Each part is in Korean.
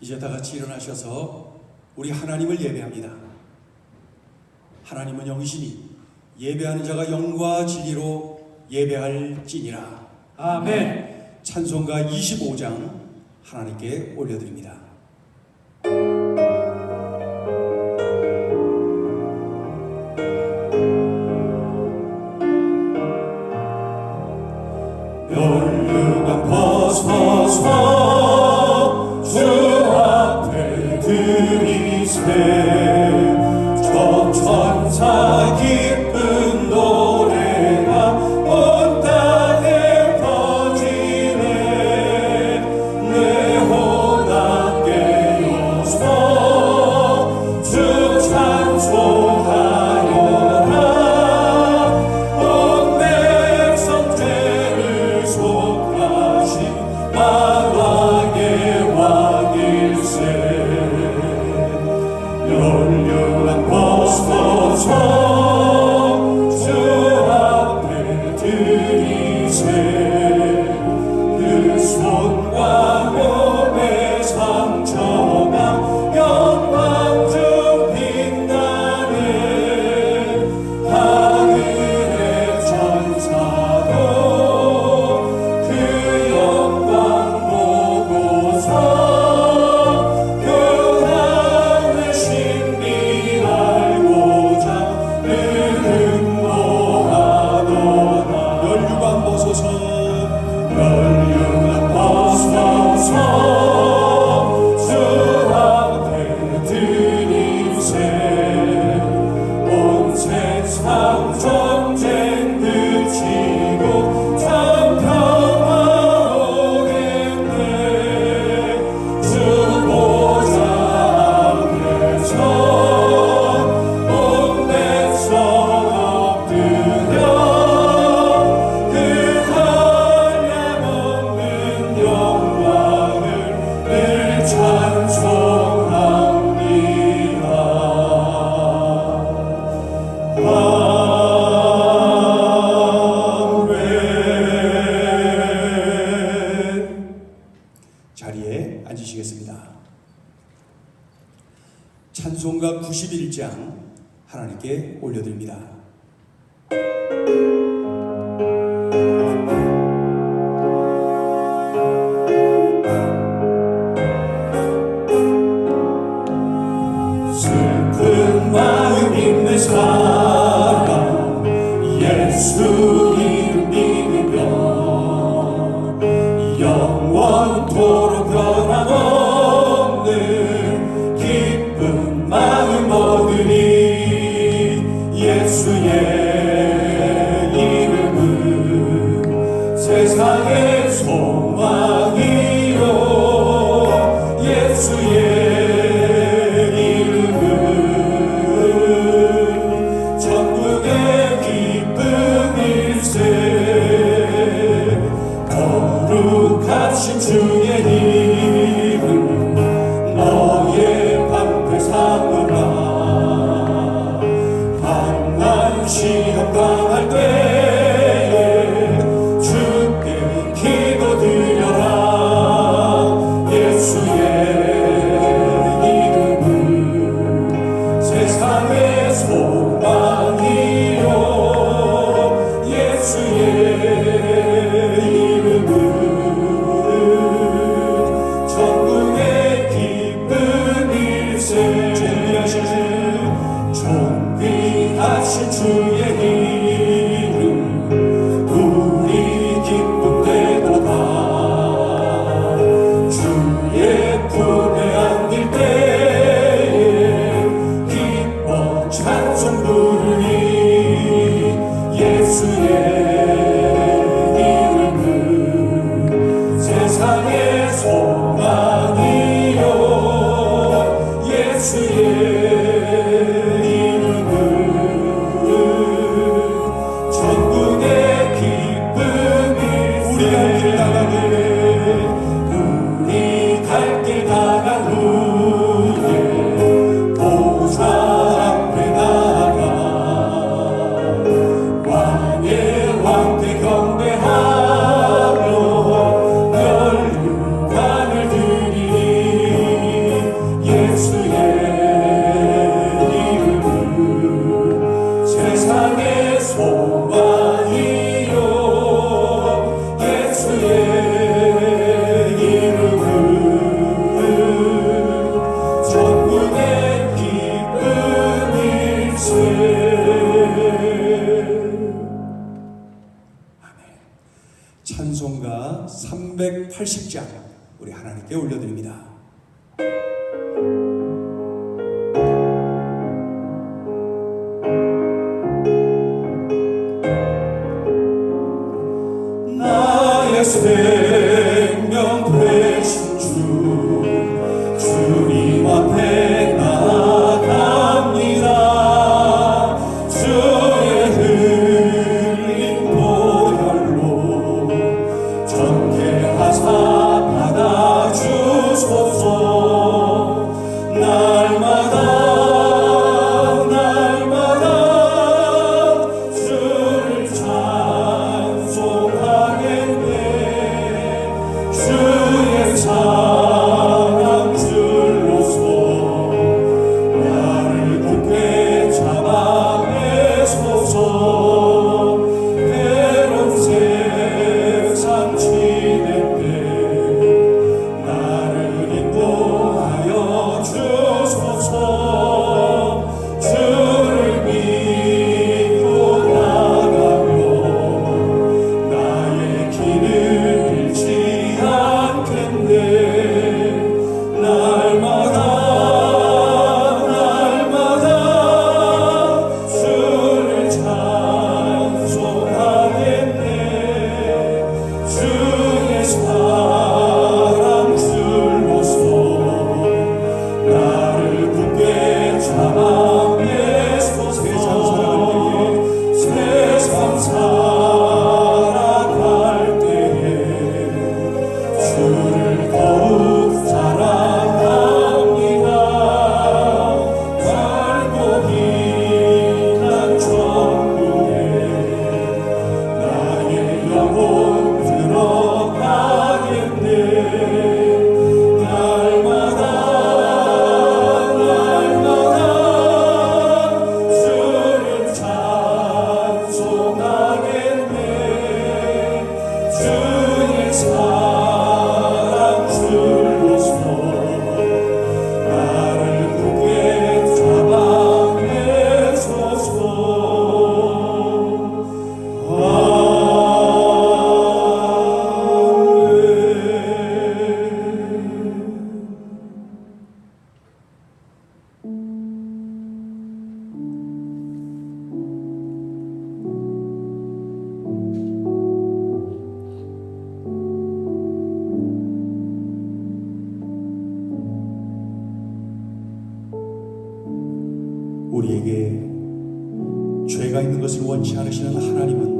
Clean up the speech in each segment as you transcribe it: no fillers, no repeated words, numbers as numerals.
이제 다 같이 일어나셔서 우리 하나님을 예배합니다. 하나님은 영이시니 예배하는 자가 영과 진리로 예배할지니라. 아멘. 찬송가 25장 하나님께 올려드립니다. 멸류관 벗어서 주 앞에 드리세 저 천사 기쁜 노래가 온 땅에 퍼지네 내 혼합 깨어서 주 찬송하여라 온 백성 죄를 속하신 만왕의 왕일세 멸류관 벗어서 주 앞에 드리세 그 손과 몸의 상처가 영광 중 빛나네 하늘의 천사도 그 영광 보고서 그 하늘 신비 알고자 늘 응모하도다 멸류관 벗어서 주 앞에 드리세 온 세상 전쟁 그치고 참 평화 오겠네 주 보좌 앞에서 온 백성 엎드려 그 한량없는 영광을 늘 찬송합니다. 자리에 앉으시겠습니다. 찬송가 91장 하나님께 올려드립니다. 슬픈 마음 있는 사람 예수 이름 믿으며 영원토록 변함없는 기쁜 마음 얻으리 예수의 이름은 세상의 소망이요 예수의 거룩하신 주의 이름 너의 방패 삼으라 환난 시험 당할 때에 주께 기도드려라 예수의 이름은 세상의 소망이요 예수의 이름은 380장 우리 하나님께 올려드립니다. 나의 생명 되신 주 주님 앞에 나아갑니다. 주의 흘린 보혈로 정결하사 받아주소서. 날마다 주를 찬송하겠네. 주의 사랑 줄로서 나를 굳게 잡아 매소서. 해로운 세상 지낼 때 나를 인도하여 주소서. 주를 믿고 나가며 나의 길을 잃지 않겠네. 날마다 주를 찬송하겠네. 주의 사랑 줄로서 나를 굳게 잡아 매소서. 세상 살아갈 때에 주를 더욱 사랑합니다. 밝고 빛난 천국에 나의 영혼 들어가겠네. 날마다 주를 찬송하겠네. 주의 사랑 줄로서 나를 굳게 잡아 매소서. 우리에게 죄가 있는 것을 원치 않으시는 하나님은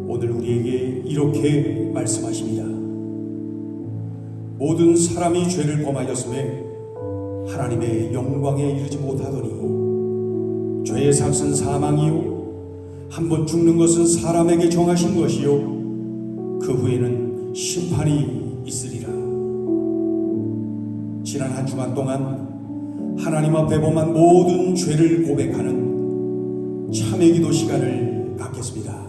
오늘 우리에게 이렇게 말씀하십니다. 모든 사람이 죄를 범하였음에 하나님의 영광에 이르지 못하더니 죄의 삭은 사망이요 한 번 죽는 것은 사람에게 정하신 것이요 그 후에는 심판이 있으리라. 지난 한 주간 동안 하나님 앞에 범한 모든 죄를 고백하는 참회 기도 시간을 갖겠습니다.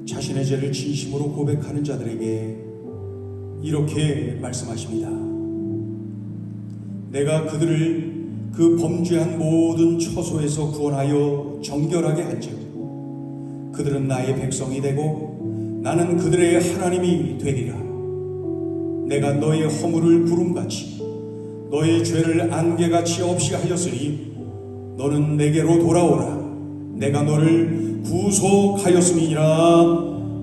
자신의 죄를 진심으로 고백하는 자들에게 이렇게 말씀하십니다. 내가 그들을 그 범죄한 모든 처소에서 구원하여 정결하게 한즉 그들은 나의 백성이 되고 나는 그들의 하나님이 되리라. 내가 너의 허물을 구름같이 너의 죄를 안개같이 없이 하였으니 너는 내게로 돌아오라. 내가 너를 구속하였음이니라.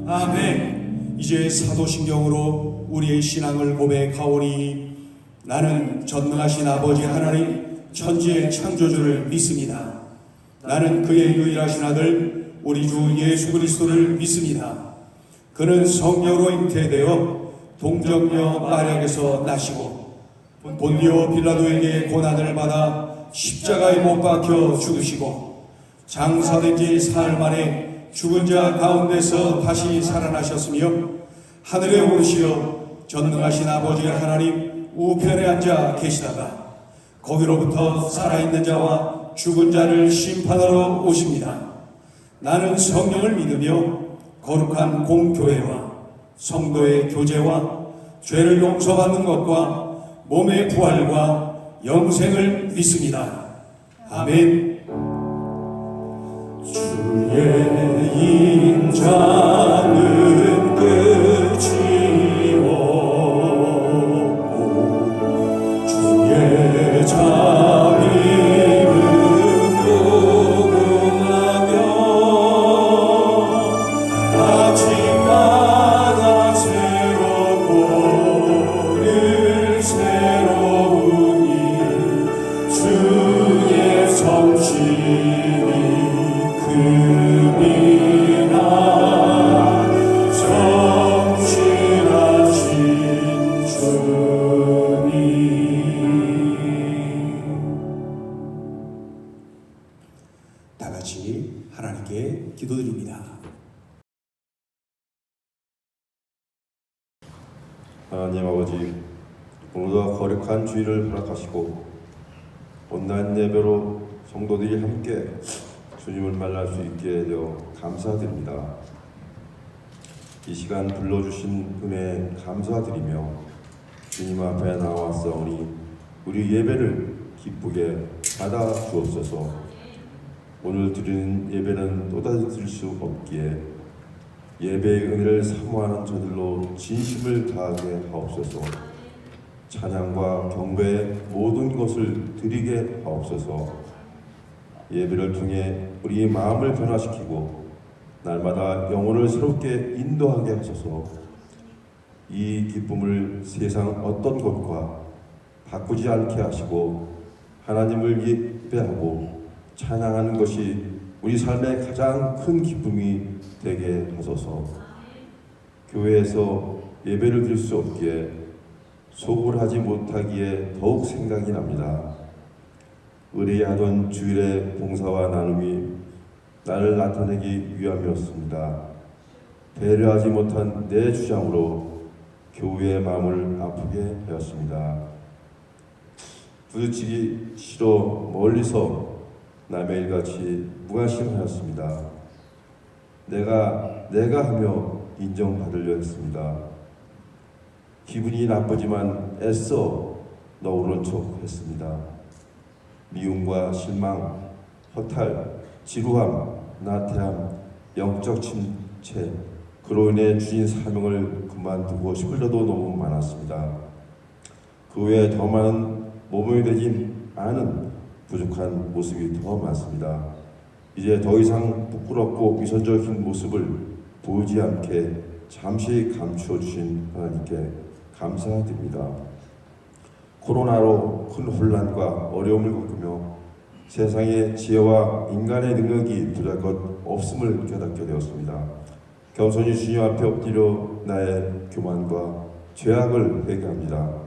아멘. 이제 사도신경으로 우리의 신앙을 고백하오니 나는 전능하신 아버지 하나님 천지의 창조주를 믿습니다. 나는 그의 유일하신 아들 우리 주 예수 그리스도를 믿습니다. 그는 성령으로 잉태되어 동정녀 마리아에게서 나시고 본디오 빌라도에게 고난을 받아 십자가에 못 박혀 죽으시고 장사된 지 사흘 만에 죽은 자 가운데서 다시 살아나셨으며 하늘에 오르시어 전능하신 아버지 하나님 우편에 앉아 계시다가 거기로부터 살아있는 자와 죽은 자를 심판하러 오십니다. 나는 성령을 믿으며 거룩한 공교회와 성도의 교제와 죄를 용서받는 것과 몸의 부활과 영생을 믿습니다. 아멘. 주의 인자는 끝이 없고 주의 자비는 무궁하며 아침마다 새롭고 늘 새로우니 주의 성실이 금이나 성실하신 주님. 다 같이 하나님께 기도드립니다. 하나님 아버지, 오늘도 거룩한 주일을 허락하시고 온라인 예배로 성도들이 함께 주님을 만날 수 있게 되어 감사드립니다. 이 시간 불러주신 은혜 감사드리며 주님 앞에 나왔사오니 우리 예배를 기쁘게 받아 주옵소서. 오늘 드리는 예배는 또다시 드릴 수 없기에 예배의 은혜를 사모하는 저들로 진심을 다하게 하옵소서. 찬양과 경배의 모든 것을 드리게 하옵소서. 예배를 통해 우리의 마음을 변화시키고 날마다 영혼을 새롭게 인도하게 하소서. 이 기쁨을 세상 어떤 것과 바꾸지 않게 하시고 하나님을 예배하고 찬양하는 것이 우리 삶의 가장 큰 기쁨이 되게 하소서. 교회에서 예배를 드릴 수 없기에 소급을 하지 못하기에 더욱 생각이 납니다. 의뢰하던 주일의 봉사와 나눔이 나를 나타내기 위함이었습니다. 배려하지 못한 내 주장으로 교회의 마음을 아프게 하였습니다. 부딪히기 싫어 멀리서 남의 일같이 무관심하였습니다. 내가 하며 인정받으려 했습니다. 기분이 나쁘지만 애써 너그러운 척 했습니다. 미움과 실망, 허탈, 지루함, 나태함, 영적 침체, 그로 인해 주신 사명을 그만두고 싶을 때도 너무 많았습니다. 그 외에 더 많은 몸이 되지 않은 부족한 모습이 더 많습니다. 이제 더 이상 부끄럽고 위선적인 모습을 보이지 않게 잠시 감추어 주신 하나님께 감사드립니다. 코로나로 큰 혼란과 어려움을 겪으며 세상의 지혜와 인간의 능력이 도달 것 없음을 깨닫게 되었습니다. 겸손히 주님 앞에 엎드려 나의 교만과 죄악을 회개합니다.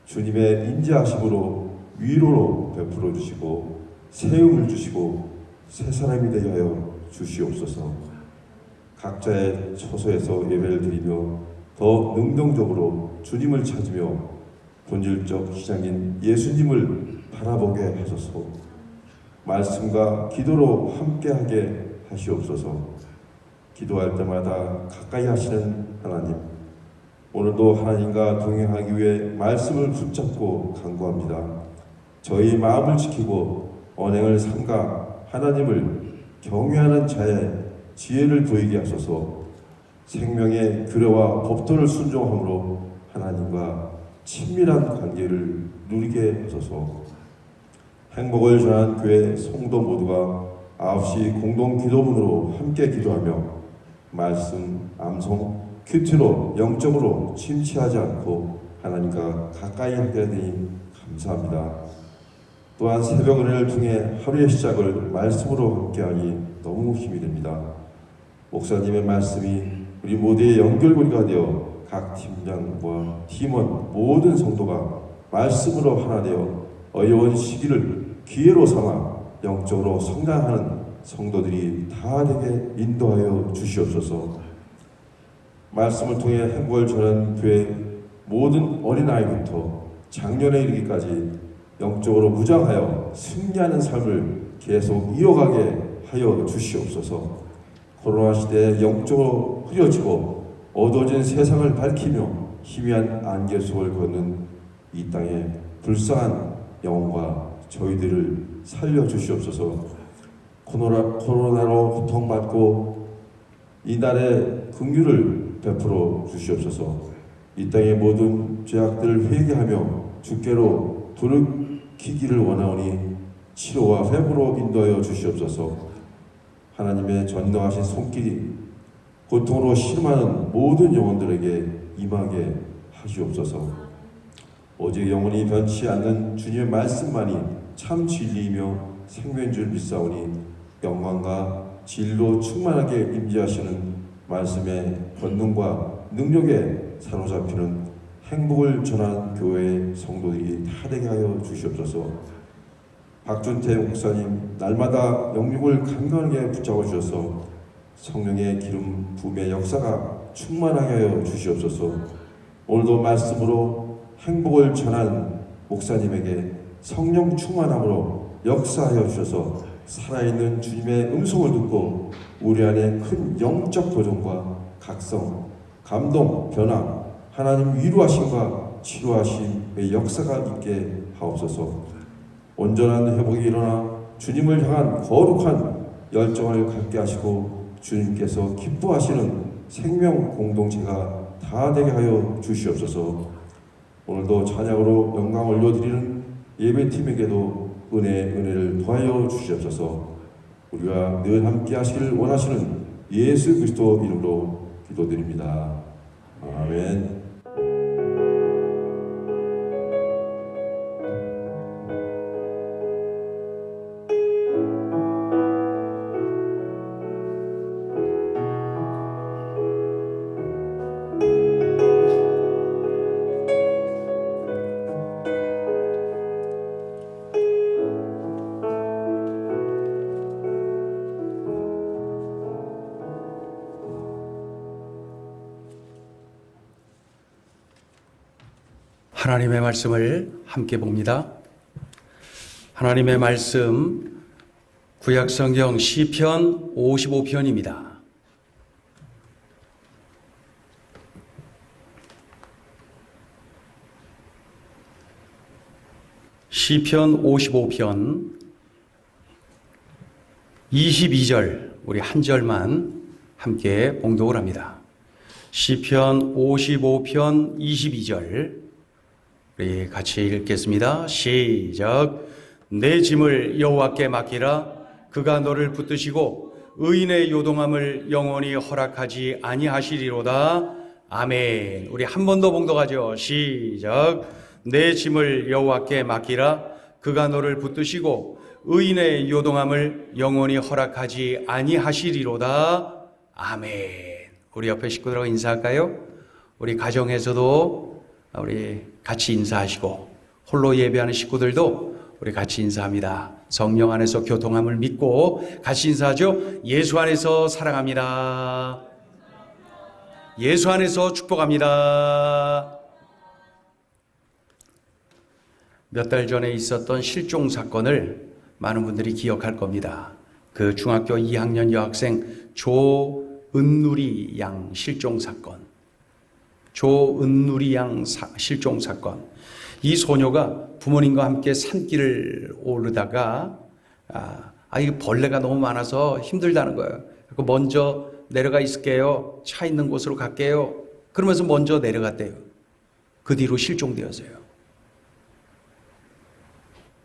주님의 인자하심으로 위로로 베풀어 주시고 세움을 주시고 새 사람이 되게 하여 주시옵소서. 각자의 처소에서 예배를 드리며 더 능동적으로 주님을 찾으며 본질적 시장인 예수님을 바라보게 하소서. 말씀과 기도로 함께하게 하시옵소서. 기도할 때마다 가까이 하시는 하나님, 오늘도 하나님과 동행하기 위해 말씀을 붙잡고 간구합니다. 저희 마음을 지키고 언행을 삼가 하나님을 경외하는 자의 지혜를 보이게 하소서. 생명의 규례와 법도를 순종함으로 하나님과 친밀한 관계를 누리게 하소서. 행복을 전한 교회 성도 모두가 9시 공동 기도문으로 함께 기도하며 말씀, 암송, 큐티로 영적으로 침체하지 않고 하나님과 가까이 하게 되니 감사합니다. 또한 새벽 은혜를 통해 하루의 시작을 말씀으로 함께하니 너무 힘이 됩니다. 목사님의 말씀이 우리 모두의 연결고리가 되어 각 팀장과 팀원 모든 성도가 말씀으로 하나 되어 어려운 시기를 기회로 삼아 영적으로 성장하는 성도들이 다 되게 인도하여 주시옵소서. 말씀을 통해 행복을 전하는 교회 모든 어린아이부터 장년에 이르기까지 영적으로 무장하여 승리하는 삶을 계속 이어가게 하여 주시옵소서. 코로나 시대에 영적으로 흐려지고 어두워진 세상을 밝히며 희미한 안개 속을 걷는 이 땅에 불쌍한 영혼과 저희들을 살려주시옵소서. 코로나로 고통받고 이날의 긍휼을 베풀어 주시옵소서. 이 땅의 모든 죄악들을 회개하며 주께로 돌이키기를 원하오니 치료와 회복으로 인도하여 주시옵소서. 하나님의 전능하신 손길이 고통으로 실망하는 모든 영혼들에게 임하게 하시옵소서. 오직 영원히 변치 않는 주님의 말씀만이 참 진리이며 생명인 줄 믿사오니 영광과 진리로 충만하게 임재하시는 말씀의 권능과 능력에 사로잡히는 행복을 전하는 교회의 성도들이 다 되게 하여 주시옵소서. 박준태 목사님 날마다 영육을 강건하게 붙잡아 주셔서 성령의 기름 부음의 역사가 충만하게 하여 주시옵소서. 오늘도 말씀으로 행복을 전하는 목사님에게 성령 충만함으로 역사하여 주셔서 살아있는 주님의 음성을 듣고 우리 안에 큰 영적 도전과 각성, 감동, 변화, 하나님 위로하심과 치료하심의 역사가 있게 하옵소서. 온전한 회복이 일어나 주님을 향한 거룩한 열정을 갖게 하시고 주님께서 기뻐하시는 생명 공동체가 다 되게 하여 주시옵소서. 오늘도 찬양으로 영광 올려드리는 예배팀에게도 은혜를 더하여 주시옵소서. 우리가 늘 함께 하시길 원하시는 예수 그리스도 이름으로 기도드립니다. 아멘. 하나님의 말씀을 함께 봅니다. 하나님의 말씀 구약성경 시편 55편입니다. 시편 55편 22절 우리 한 절만 함께 봉독을 합니다. 시편 55편 22절 우리 같이 읽겠습니다. 시작. 내 짐을 여호와께 맡기라. 그가 너를 붙드시고 의인의 요동함을 영원히 허락하지 아니하시리로다. 아멘. 우리 한 번 더 봉독하죠. 시작. 내 짐을 여호와께 맡기라. 그가 너를 붙드시고 의인의 요동함을 영원히 허락하지 아니하시리로다. 아멘. 우리 옆에 식구들하고 인사할까요? 우리 가정에서도 우리 같이 인사하시고 홀로 예배하는 식구들도 우리 같이 인사합니다. 성령 안에서 교통함을 믿고 같이 인사하죠. 예수 안에서 사랑합니다. 예수 안에서 축복합니다. 몇 달 전에 있었던 실종 사건을 많은 분들이 기억할 겁니다. 그 중학교 2학년 여학생 조은누리 양 실종 사건. 조은누리 양 실종 사건. 이 소녀가 부모님과 함께 산길을 오르다가 이 벌레가 너무 많아서 힘들다는 거예요. 그래서 먼저 내려가 있을게요. 차 있는 곳으로 갈게요. 그러면서 먼저 내려갔대요. 그 뒤로 실종되었어요.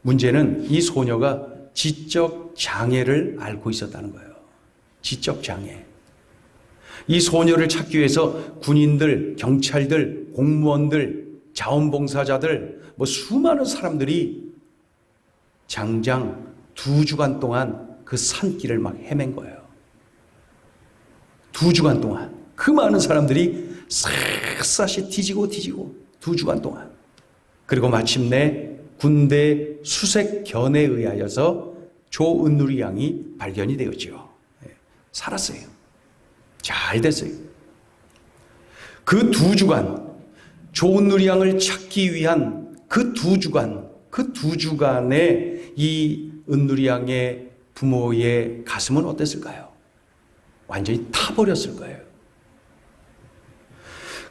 문제는 이 소녀가 지적 장애를 앓고 있었다는 거예요. 지적 장애. 이 소녀를 찾기 위해서 군인들, 경찰들, 공무원들, 자원봉사자들, 수많은 사람들이 장장 2주간 동안 그 산길을 막 헤맨 거예요. 2주간 동안 그 많은 사람들이 샅샅이 뒤지고 2주간 동안. 그리고 마침내 군대 수색견에 의하여서 조은누리 양이 발견이 되었죠. 살았어요. 잘 됐어요. 그 2주간 조은누리 양을 찾기 위한 그 2주간에 이 은누리 양의 부모의 가슴은 어땠을까요? 완전히 타버렸을 거예요.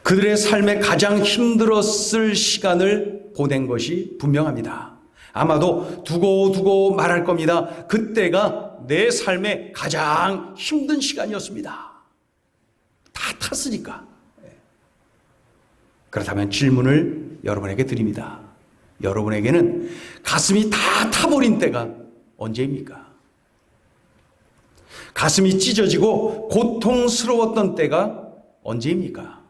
그들의 삶에 가장 힘들었을 시간을 보낸 것이 분명합니다. 아마도 두고 말할 겁니다. 그때가 내 삶의 가장 힘든 시간이었습니다. 다 탔으니까. 그렇다면 질문을 여러분에게 드립니다. 여러분에게는 가슴이 다 타버린 때가 언제입니까? 가슴이 찢어지고 고통스러웠던 때가 언제입니까?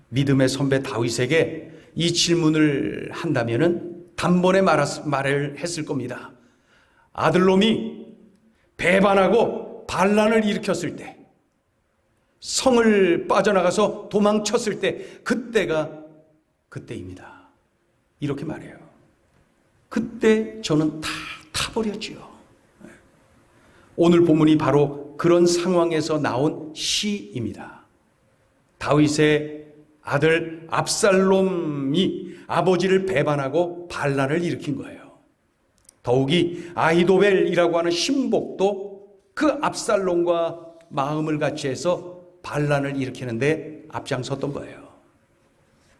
믿음의 선배 다윗에게 이 질문을 한다면은 단번에 말을 했을 겁니다. 아들놈이 배반하고 반란을 일으켰을 때, 성을 빠져나가서 도망쳤을 때, 그때가 그때입니다. 이렇게 말해요. 그때 저는 다 타버렸지요. 오늘 본문이 바로 그런 상황에서 나온 시입니다. 다윗의 아들 압살롬이 아버지를 배반하고 반란을 일으킨 거예요. 더욱이 아히도벨이라고 하는 신복도 그 압살롬과 마음을 같이 해서 반란을 일으키는데 앞장섰던 거예요.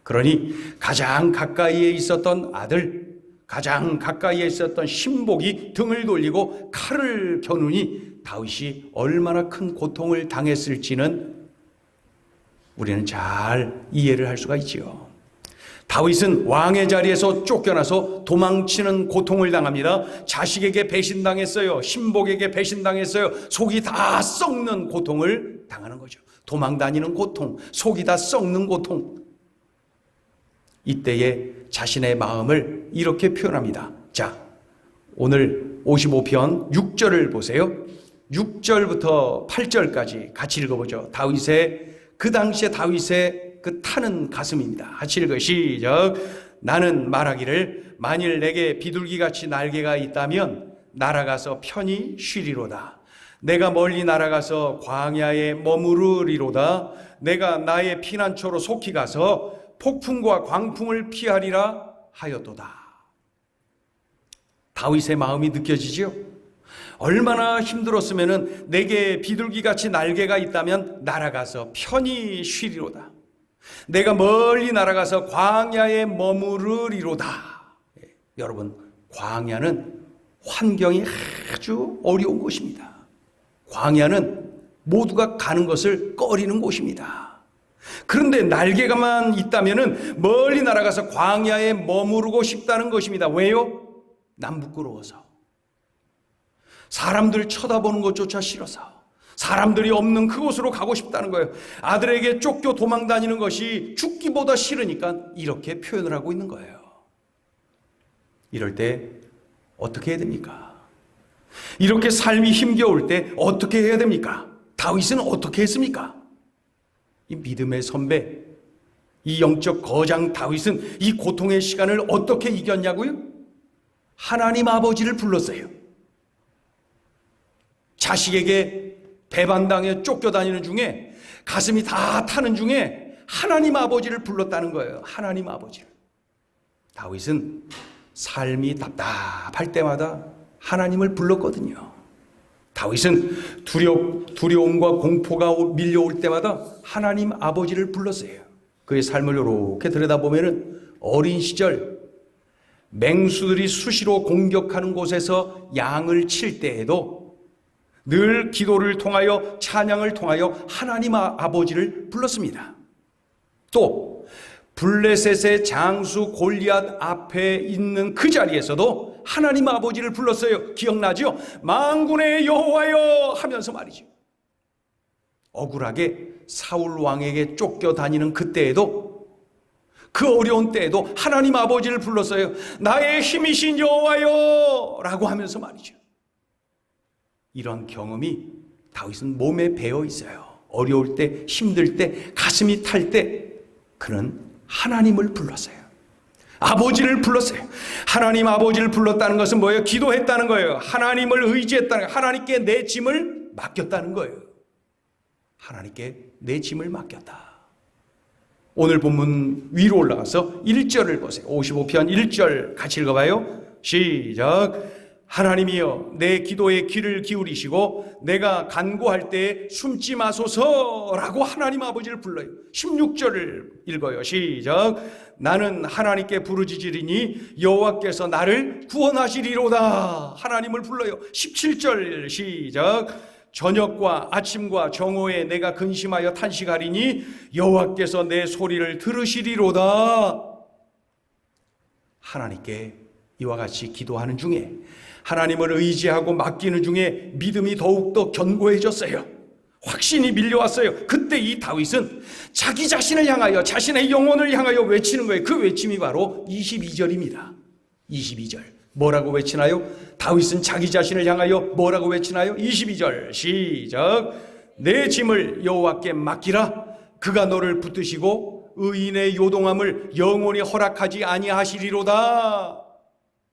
그러니 가장 가까이에 있었던 아들, 가장 가까이에 있었던 신복이 등을 돌리고 칼을 겨누니 다윗이 얼마나 큰 고통을 당했을지는 우리는 잘 이해를 할 수가 있지요. 다윗은 왕의 자리에서 쫓겨나서 도망치는 고통을 당합니다. 자식에게 배신당했어요. 신복에게 배신당했어요. 속이 다 썩는 고통을 당하는 거죠. 도망다니는 고통, 속이 다 썩는 고통. 이때에 자신의 마음을 이렇게 표현합니다. 자, 오늘 55편 6절을 보세요. 6절부터 8절까지 같이 읽어보죠. 그 당시에 다윗의 그 타는 가슴입니다. 같이 읽어 시작. 나는 말하기를 만일 내게 비둘기같이 날개가 있다면 날아가서 편히 쉬리로다. 내가 멀리 날아가서 광야에 머무르리로다. 내가 나의 피난처로 속히 가서 폭풍과 광풍을 피하리라 하였도다. 다윗의 마음이 느껴지죠? 얼마나 힘들었으면은 내게 비둘기같이 날개가 있다면 날아가서 편히 쉬리로다. 내가 멀리 날아가서 광야에 머무르리로다. 여러분, 광야는 환경이 아주 어려운 곳입니다. 광야는 모두가 가는 것을 꺼리는 곳입니다. 그런데 날개가만 있다면은 멀리 날아가서 광야에 머무르고 싶다는 것입니다. 왜요? 난 부끄러워서. 사람들 쳐다보는 것조차 싫어서. 사람들이 없는 그곳으로 가고 싶다는 거예요. 아들에게 쫓겨 도망다니는 것이 죽기보다 싫으니까 이렇게 표현을 하고 있는 거예요. 이럴 때 어떻게 해야 됩니까? 이렇게 삶이 힘겨울 때 어떻게 해야 됩니까? 다윗은 어떻게 했습니까? 이 믿음의 선배, 이 영적 거장 다윗은 이 고통의 시간을 어떻게 이겼냐고요? 하나님 아버지를 불렀어요. 자식에게 배반당해 쫓겨다니는 중에 가슴이 다 타는 중에 하나님 아버지를 불렀다는 거예요. 하나님 아버지를. 다윗은 삶이 답답할 때마다 하나님을 불렀거든요. 다윗은 두려움과 공포가 밀려올 때마다 하나님 아버지를 불렀어요. 그의 삶을 이렇게 들여다보면 어린 시절 맹수들이 수시로 공격하는 곳에서 양을 칠 때에도 늘 기도를 통하여 찬양을 통하여 하나님 아버지를 불렀습니다. 또 블레셋의 장수 골리앗 앞에 있는 그 자리에서도 하나님 아버지를 불렀어요. 기억나죠? 만군의 여호와여 하면서 말이죠. 억울하게 사울 왕에게 쫓겨다니는 그때에도, 그 어려운 때에도 하나님 아버지를 불렀어요. 나의 힘이신 여호와여 라고 하면서 말이죠. 이런 경험이 다윗은 몸에 배어 있어요. 어려울 때, 힘들 때, 가슴이 탈 때 그는 하나님을 불렀어요. 아버지를 불렀어요. 하나님 아버지를 불렀다는 것은 뭐예요? 기도했다는 거예요. 하나님을 의지했다는 거예요. 하나님께 내 짐을 맡겼다는 거예요. 하나님께 내 짐을 맡겼다. 오늘 본문 위로 올라가서 1절을 보세요. 55편 1절 같이 읽어봐요. 시작. 하나님이여 내 기도에 귀를 기울이시고 내가 간구할 때 숨지 마소서라고 하나님 아버지를 불러요. 16절을 읽어요. 시작. 나는 하나님께 부르짖으리니 여호와께서 나를 구원하시리로다. 하나님을 불러요. 17절 시작. 저녁과 아침과 정오에 내가 근심하여 탄식하리니 여호와께서 내 소리를 들으시리로다. 하나님께 이와 같이 기도하는 중에, 하나님을 의지하고 맡기는 중에 믿음이 더욱더 견고해졌어요. 확신이 밀려왔어요. 그때 이 다윗은 자기 자신을 향하여, 자신의 영혼을 향하여 외치는 거예요. 그 외침이 바로 22절입니다. 22절 뭐라고 외치나요? 다윗은 자기 자신을 향하여 뭐라고 외치나요? 22절 시작. 내 짐을 여호와께 맡기라. 그가 너를 붙드시고 의인의 요동함을 영원히 허락하지 아니하시리로다.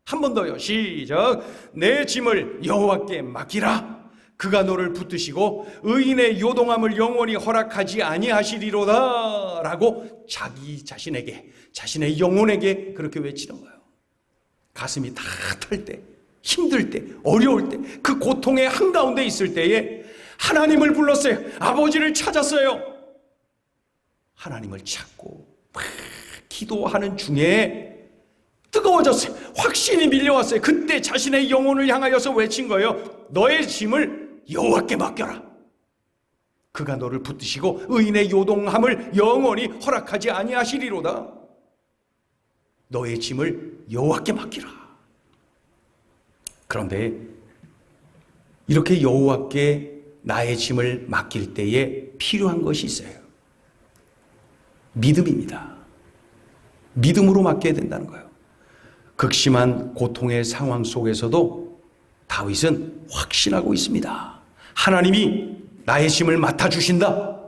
한 번 더요. 시작. 내 짐을 여호와께 맡기라. 그가 너를 붙드시고 의인의 요동함을 영원히 허락하지 아니하시리로다 라고 자기 자신에게, 자신의 영혼에게 그렇게 외치는 거예요. 가슴이 다 탈 때, 힘들 때, 어려울 때, 그 고통의 한가운데 있을 때에 하나님을 불렀어요. 아버지를 찾았어요. 하나님을 찾고 막 기도하는 중에 뜨거워졌어요. 확신이 밀려왔어요. 그때 자신의 영혼을 향하여서 외친 거예요. 너의 짐을 여호와께 맡겨라. 그가 너를 붙드시고 의인의 요동함을 영원히 허락하지 아니하시리로다. 너의 짐을 여호와께 맡기라. 그런데 이렇게 여호와께 나의 짐을 맡길 때에 필요한 것이 있어요. 믿음입니다. 믿음으로 맡겨야 된다는 거예요. 극심한 고통의 상황 속에서도 다윗은 확신하고 있습니다. 하나님이 나의 짐을 맡아주신다.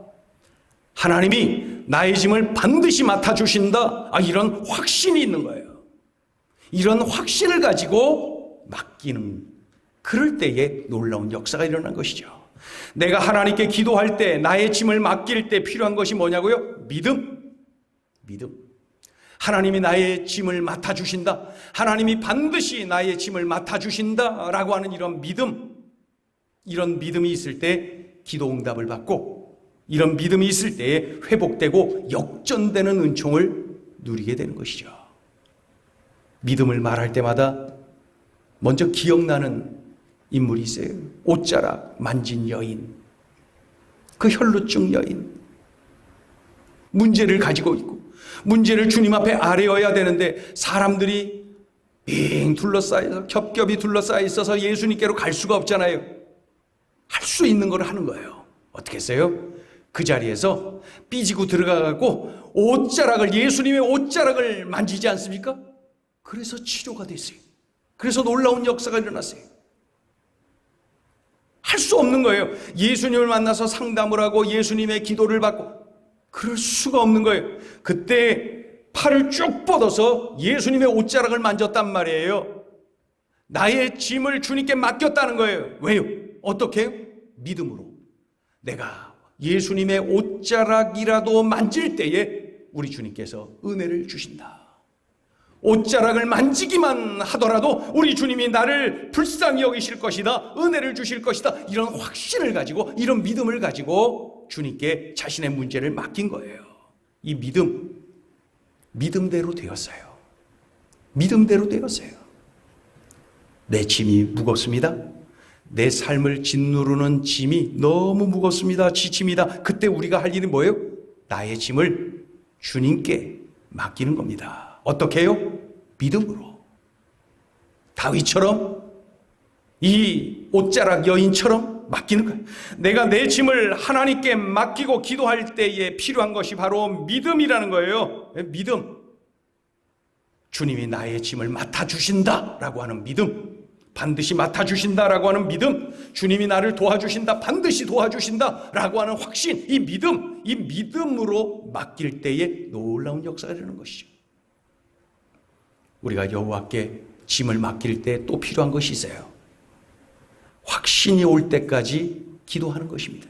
하나님이 나의 짐을 반드시 맡아주신다. 이런 확신이 있는 거예요. 이런 확신을 가지고 맡기는, 그럴 때에 놀라운 역사가 일어난 것이죠. 내가 하나님께 기도할 때, 나의 짐을 맡길 때 필요한 것이 뭐냐고요? 믿음. 하나님이 나의 짐을 맡아주신다. 하나님이 반드시 나의 짐을 맡아주신다 라고 하는 이런 믿음, 이런 믿음이 있을 때 기도 응답을 받고, 이런 믿음이 있을 때에 회복되고 역전되는 은총을 누리게 되는 것이죠. 믿음을 말할 때마다 먼저 기억나는 인물이 있어요. 옷자락 만진 여인, 그 혈루증 여인, 문제를 가지고 있고 문제를 주님 앞에 아뢰어야 되는데 사람들이 빙 둘러싸여서, 겹겹이 둘러싸여 있어서 예수님께로 갈 수가 없잖아요. 할 수 있는 걸 하는 거예요. 어떻게 했어요? 그 자리에서 삐지고 들어가고 옷자락을, 예수님의 옷자락을 만지지 않습니까? 그래서 치료가 됐어요. 그래서 놀라운 역사가 일어났어요. 할 수 없는 거예요. 예수님을 만나서 상담을 하고 예수님의 기도를 받고 그럴 수가 없는 거예요. 그때 팔을 쭉 뻗어서 예수님의 옷자락을 만졌단 말이에요. 나의 짐을 주님께 맡겼다는 거예요. 왜요? 어떻게 해요? 믿음으로. 내가 예수님의 옷자락이라도 만질 때에 우리 주님께서 은혜를 주신다. 옷자락을 만지기만 하더라도 우리 주님이 나를 불쌍히 여기실 것이다, 은혜를 주실 것이다, 이런 확신을 가지고, 이런 믿음을 가지고 주님께 자신의 문제를 맡긴 거예요. 이 믿음대로 되었어요. 믿음대로 되었어요. 내 짐이 무겁습니다. 내 삶을 짓누르는 짐이 너무 무겁습니다. 지칩니다. 그때 우리가 할 일이 뭐예요? 나의 짐을 주님께 맡기는 겁니다. 어떻게 해요? 믿음으로. 다윗처럼, 이 옷자락 여인처럼 맡기는 거예요. 내가 내 짐을 하나님께 맡기고 기도할 때에 필요한 것이 바로 믿음이라는 거예요. 믿음. 주님이 나의 짐을 맡아주신다라고 하는 믿음, 반드시 맡아주신다라고 하는 믿음, 주님이 나를 도와주신다, 반드시 도와주신다라고 하는 확신, 이 믿음, 이 믿음으로 맡길 때에 놀라운 역사가 되는 것이죠. 우리가 여호와께 짐을 맡길 때 또 필요한 것이 있어요. 확신이 올 때까지 기도하는 것입니다.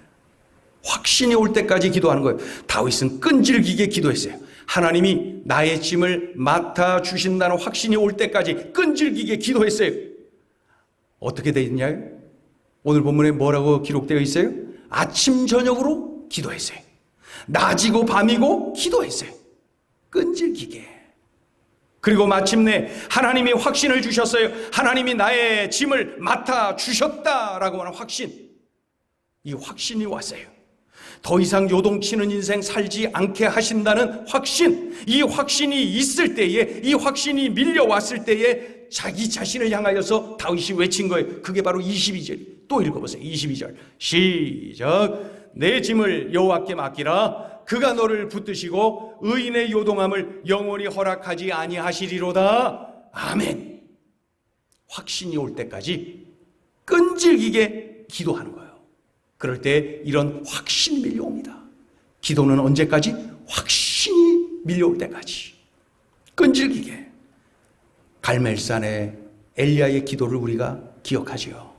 확신이 올 때까지 기도하는 거예요. 다윗은 끈질기게 기도했어요. 하나님이 나의 짐을 맡아주신다는 확신이 올 때까지 끈질기게 기도했어요. 어떻게 되어 있냐요? 오늘 본문에 뭐라고 기록되어 있어요? 아침 저녁으로 기도했어요. 낮이고 밤이고 기도했어요. 끈질기게. 그리고 마침내 하나님이 확신을 주셨어요. 하나님이 나의 짐을 맡아주셨다라고 하는 확신. 이 확신이 왔어요. 더 이상 요동치는 인생 살지 않게 하신다는 확신. 이 확신이 있을 때에, 이 확신이 밀려왔을 때에 자기 자신을 향하여서 다윗이 외친 거예요. 그게 바로 22절. 또 읽어보세요. 22절 시작. 내 짐을 여호와께 맡기라. 그가 너를 붙드시고 의인의 요동함을 영원히 허락하지 아니하시리로다. 아멘. 확신이 올 때까지 끈질기게 기도하는 거예요. 그럴 때 이런 확신이 밀려옵니다. 기도는 언제까지? 확신이 밀려올 때까지 끈질기게. 갈멜산의 엘리야의 기도를 우리가 기억하지요.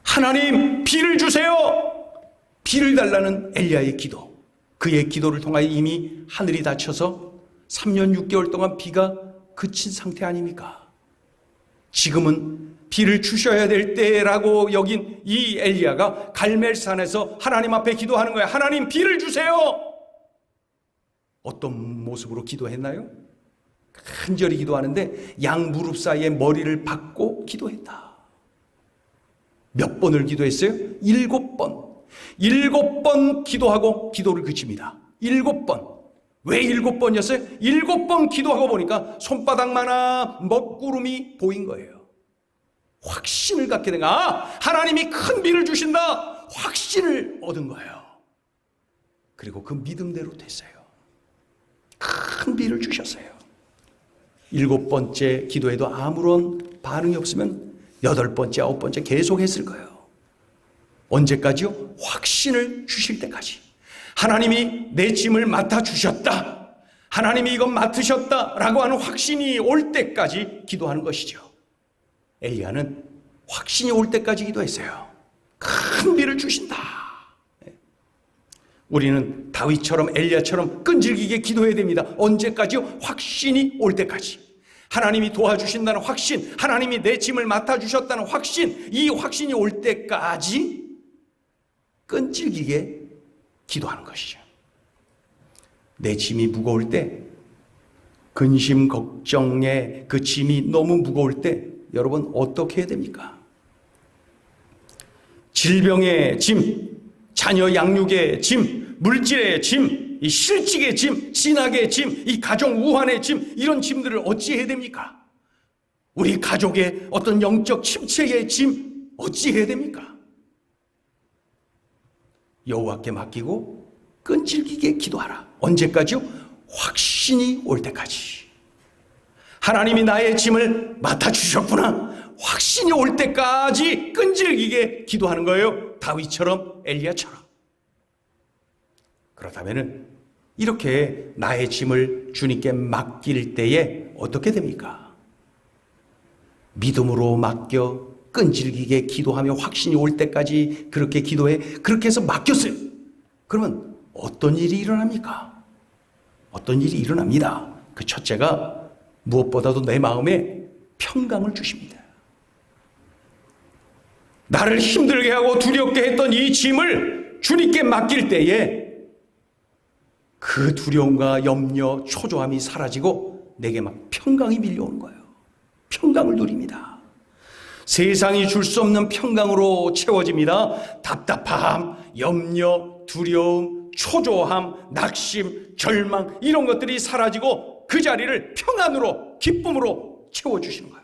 하나님 비를 주세요. 비를 달라는 엘리야의 기도. 그의 기도를 통하여 이미 하늘이 닫혀서 3년 6개월 동안 비가 그친 상태 아닙니까? 지금은 비를 주셔야 될 때라고 여긴 이 엘리야가 갈멜산에서 하나님 앞에 기도하는 거예요. 하나님 비를 주세요. 어떤 모습으로 기도했나요? 간절히 기도하는데 양 무릎 사이에 머리를 박고 기도했다. 몇 번을 기도했어요? 7번. 7번 기도하고 기도를 그칩니다. 7번. 왜 7번이었어요? 7번 기도하고 보니까 손바닥만한 먹구름이 보인 거예요. 확신을 갖게 된 거야. 하나님이 큰 비를 주신다. 확신을 얻은 거예요. 그리고 그 믿음대로 됐어요. 큰 비를 주셨어요. 7번째 기도에도 아무런 반응이 없으면 8번째, 9번째 계속 했을 거예요. 언제까지요? 확신을 주실 때까지. 하나님이 내 짐을 맡아주셨다. 하나님이 이건 맡으셨다라고 하는 확신이 올 때까지 기도하는 것이죠. 엘리야는 확신이 올 때까지 기도했어요. 큰 비를 주신다. 우리는 다윗처럼 엘리야처럼 끈질기게 기도해야 됩니다. 언제까지요? 확신이 올 때까지. 하나님이 도와주신다는 확신, 하나님이 내 짐을 맡아주셨다는 확신, 이 확신이 올 때까지 끈질기게 기도하는 것이죠. 내 짐이 무거울 때, 근심 걱정의 그 짐이 너무 무거울 때 여러분 어떻게 해야 됩니까? 질병의 짐, 자녀 양육의 짐, 물질의 짐, 이 실직의 짐, 진학의 짐, 이 가정 우환의 짐, 이런 짐들을 어찌 해야 됩니까? 우리 가족의 어떤 영적 침체의 짐 어찌 해야 됩니까? 여호와께 맡기고 끈질기게 기도하라. 언제까지요? 확신이 올 때까지. 하나님이 나의 짐을 맡아주셨구나. 확신이 올 때까지 끈질기게 기도하는 거예요. 다윗처럼 엘리야처럼. 그렇다면 이렇게 나의 짐을 주님께 맡길 때에 어떻게 됩니까? 믿음으로 맡겨 끈질기게 기도하며 확신이 올 때까지 그렇게 기도해. 그렇게 해서 맡겼어요. 그러면 어떤 일이 일어납니까? 어떤 일이 일어납니다. 그 첫째가 무엇보다도 내 마음에 평강을 주십니다. 나를 힘들게 하고 두렵게 했던 이 짐을 주님께 맡길 때에 그 두려움과 염려, 초조함이 사라지고 내게 막 평강이 밀려오는 거예요. 평강을 누립니다. 세상이 줄 수 없는 평강으로 채워집니다. 답답함, 염려, 두려움, 초조함, 낙심, 절망 이런 것들이 사라지고 그 자리를 평안으로, 기쁨으로 채워주시는 거예요.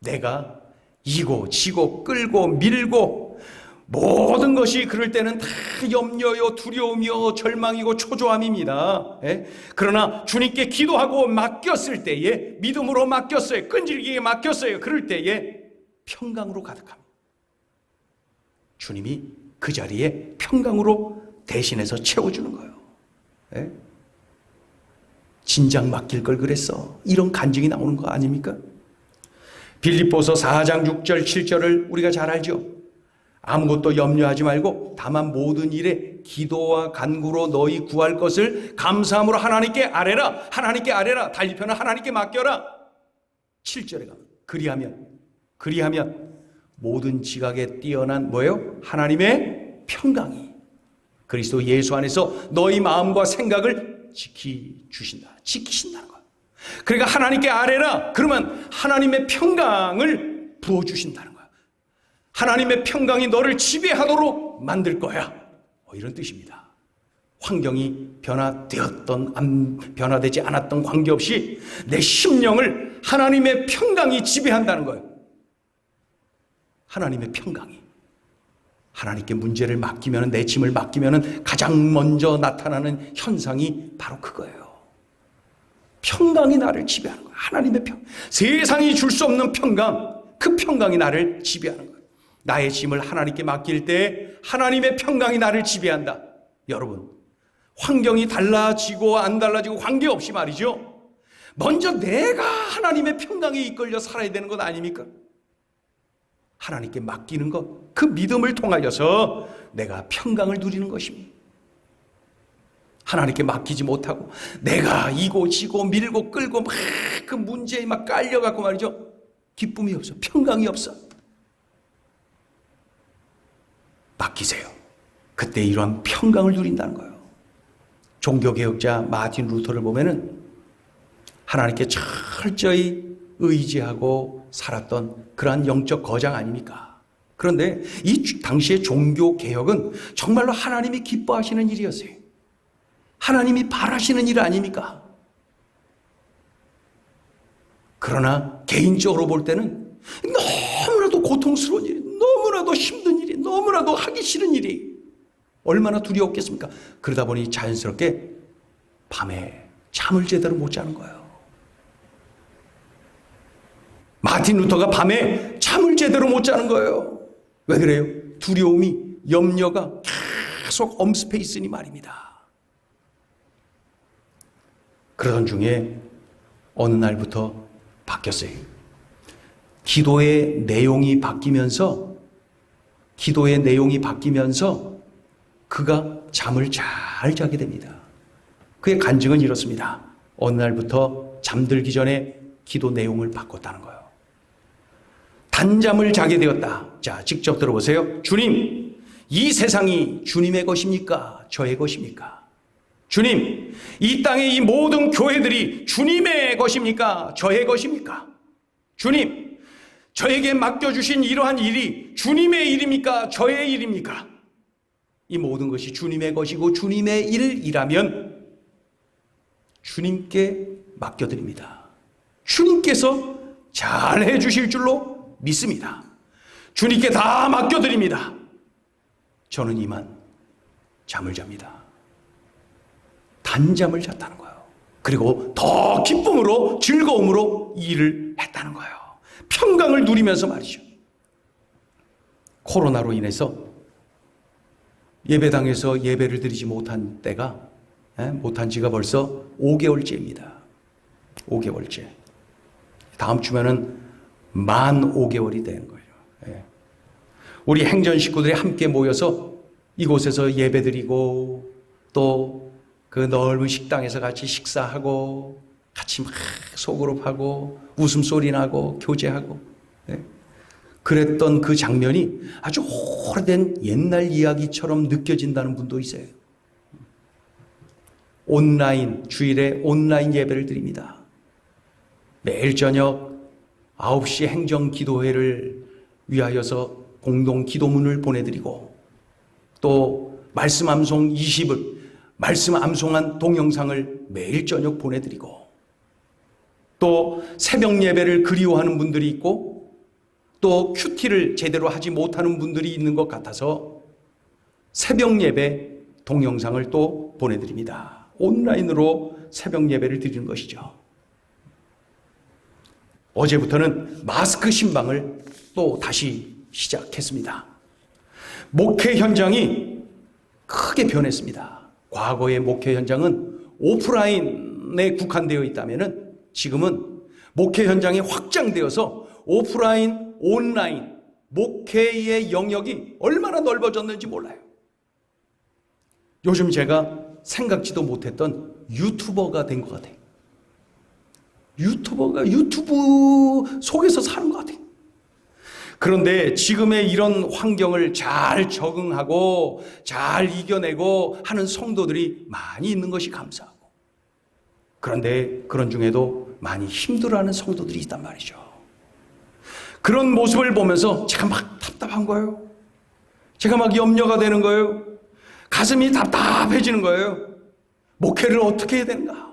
내가 이고 지고 끌고 밀고 모든 것이 그럴 때는 다 염려요, 두려움이요, 절망이고 초조함입니다. 그러나 주님께 기도하고 맡겼을 때에, 믿음으로 맡겼어요, 끈질기게 맡겼어요, 그럴 때에 평강으로 가득합니다. 주님이 그 자리에 평강으로 대신해서 채워주는 거예요. 진작 맡길 걸 그랬어, 이런 간증이 나오는 거 아닙니까? 빌립보서 4장 6절 7절을 우리가 잘 알죠. 아무것도 염려하지 말고 다만 모든 일에 기도와 간구로 너희 구할 것을 감사함으로 하나님께 아뢰라. 하나님께 아뢰라. 달리편은 하나님께 맡겨라. 7절에 가면 그리하면 모든 지각에 뛰어난 뭐예요? 하나님의 평강이 그리스도 예수 안에서 너희 마음과 생각을 지키신다는 거예요. 그러니까 하나님께 아뢰라. 그러면 하나님의 평강을 부어주신다는 거예요. 하나님의 평강이 너를 지배하도록 만들 거야. 이런 뜻입니다. 환경이 변화되지 않았던 관계없이 내 심령을 하나님의 평강이 지배한다는 거예요. 하나님의 평강이. 하나님께 문제를 맡기면, 내 짐을 맡기면 가장 먼저 나타나는 현상이 바로 그거예요. 평강이 나를 지배하는 거예요. 하나님의 세상이 줄 수 없는 평강, 그 평강이 나를 지배하는 거예요. 나의 짐을 하나님께 맡길 때 하나님의 평강이 나를 지배한다. 여러분, 환경이 달라지고 안 달라지고 관계없이 말이죠. 먼저 내가 하나님의 평강에 이끌려 살아야 되는 것 아닙니까? 하나님께 맡기는 것, 그 믿음을 통하여서 내가 평강을 누리는 것입니다. 하나님께 맡기지 못하고 내가 이고 지고 밀고 끌고 막 그 문제에 막 깔려갖고 말이죠. 기쁨이 없어, 평강이 없어. 맡기세요. 그때 이러한 평강을 누린다는 거예요. 종교개혁자 마틴 루터를 보면은 하나님께 철저히 의지하고 살았던 그러한 영적 거장 아닙니까? 그런데 이 당시의 종교개혁은 정말로 하나님이 기뻐하시는 일이었어요. 하나님이 바라시는 일 아닙니까? 그러나 개인적으로 볼 때는 너무나도 고통스러운 일이, 너무나도 힘든 일이, 너무나도 하기 싫은 일이 얼마나 두려웠겠습니까? 그러다 보니 자연스럽게 밤에 잠을 제대로 못 자는 거예요. 마틴 루터가 밤에 잠을 제대로 못 자는 거예요. 왜 그래요? 두려움이, 염려가 계속 엄습해 있으니 말입니다. 그러던 중에 어느 날부터 바뀌었어요. 기도의 내용이 바뀌면서 그가 잠을 잘 자게 됩니다. 그의 간증은 이렇습니다. 어느 날부터 잠들기 전에 기도 내용을 바꿨다는 거예요. 단잠을 자게 되었다. 자, 직접 들어보세요. 주님, 이 세상이 주님의 것입니까? 저의 것입니까? 주님, 이 땅의 이 모든 교회들이 주님의 것입니까? 저의 것입니까? 주님, 저에게 맡겨주신 이러한 일이 주님의 일입니까? 저의 일입니까? 이 모든 것이 주님의 것이고 주님의 일이라면 주님께 맡겨드립니다. 주님께서 잘 해주실 줄로 믿습니다. 주님께 다 맡겨드립니다. 저는 이만 잠을 잡니다. 단잠을 잤다는 거예요. 그리고 더 기쁨으로, 즐거움으로 일을 했다는 거예요. 평강을 누리면서 말이죠. 코로나로 인해서 예배당에서 예배를 드리지 못한 지가 벌써 5개월째입니다. 5개월째. 다음 주면은 만 5개월이 되는 거예요. 우리 행전 식구들이 함께 모여서 이곳에서 예배드리고 또 그 넓은 식당에서 같이 식사하고 같이 막 소그룹하고 웃음소리 나고 교제하고 그랬던 그 장면이 아주 오래된 옛날 이야기처럼 느껴진다는 분도 있어요. 주일에 온라인 예배를 드립니다. 매일 저녁 9시 행정 기도회를 위하여서 공동 기도문을 보내드리고 또 말씀 암송 20을 말씀 암송한 동영상을 매일 저녁 보내드리고 또 새벽 예배를 그리워하는 분들이 있고 또 큐티를 제대로 하지 못하는 분들이 있는 것 같아서 새벽 예배 동영상을 또 보내드립니다. 온라인으로 새벽 예배를 드리는 것이죠. 어제부터는 마스크 신방을 또 다시 시작했습니다. 목회 현장이 크게 변했습니다. 과거의 목회 현장은 오프라인에 국한되어 있다면 지금은 목회 현장이 확장되어서 오프라인, 온라인, 목회의 영역이 얼마나 넓어졌는지 몰라요. 요즘 제가 생각지도 못했던 유튜버가 된 것 같아요. 유튜버가 유튜브 속에서 사는 것 같아요. 그런데 지금의 이런 환경을 잘 적응하고 잘 이겨내고 하는 성도들이 많이 있는 것이 감사하고, 그런데 그런 중에도 많이 힘들어하는 성도들이 있단 말이죠. 그런 모습을 보면서 제가 막 답답한 거예요. 제가 막 염려가 되는 거예요. 가슴이 답답해지는 거예요. 목회를 어떻게 해야 되는가?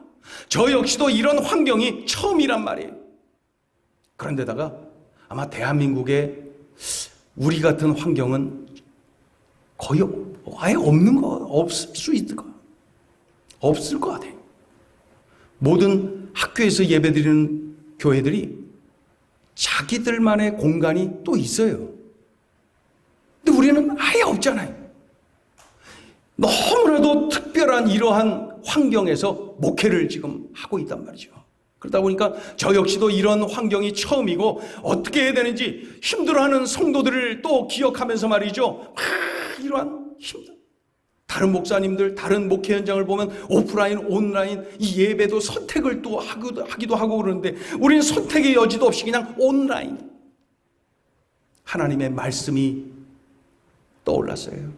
저 역시도 이런 환경이 처음이란 말이에요. 그런데다가 아마 대한민국에 우리 같은 환경은 거의 아예 없을 수 있을 거, 없을 것 같아요. 모든 학교에서 예배드리는 교회들이 자기들만의 공간이 또 있어요. 근데 우리는 아예 없잖아요. 너무나도 특별한 이러한 환경에서 목회를 지금 하고 있단 말이죠. 그러다 보니까 저 역시도 이런 환경이 처음이고 어떻게 해야 되는지 힘들어하는 성도들을 또 기억하면서 말이죠. 이러한 힘들. 다른 목사님들, 다른 목회 현장을 보면 오프라인, 온라인 이 예배도 선택을 또 하기도 하고 그러는데 우리는 선택의 여지도 없이 그냥 온라인. 하나님의 말씀이 떠올랐어요.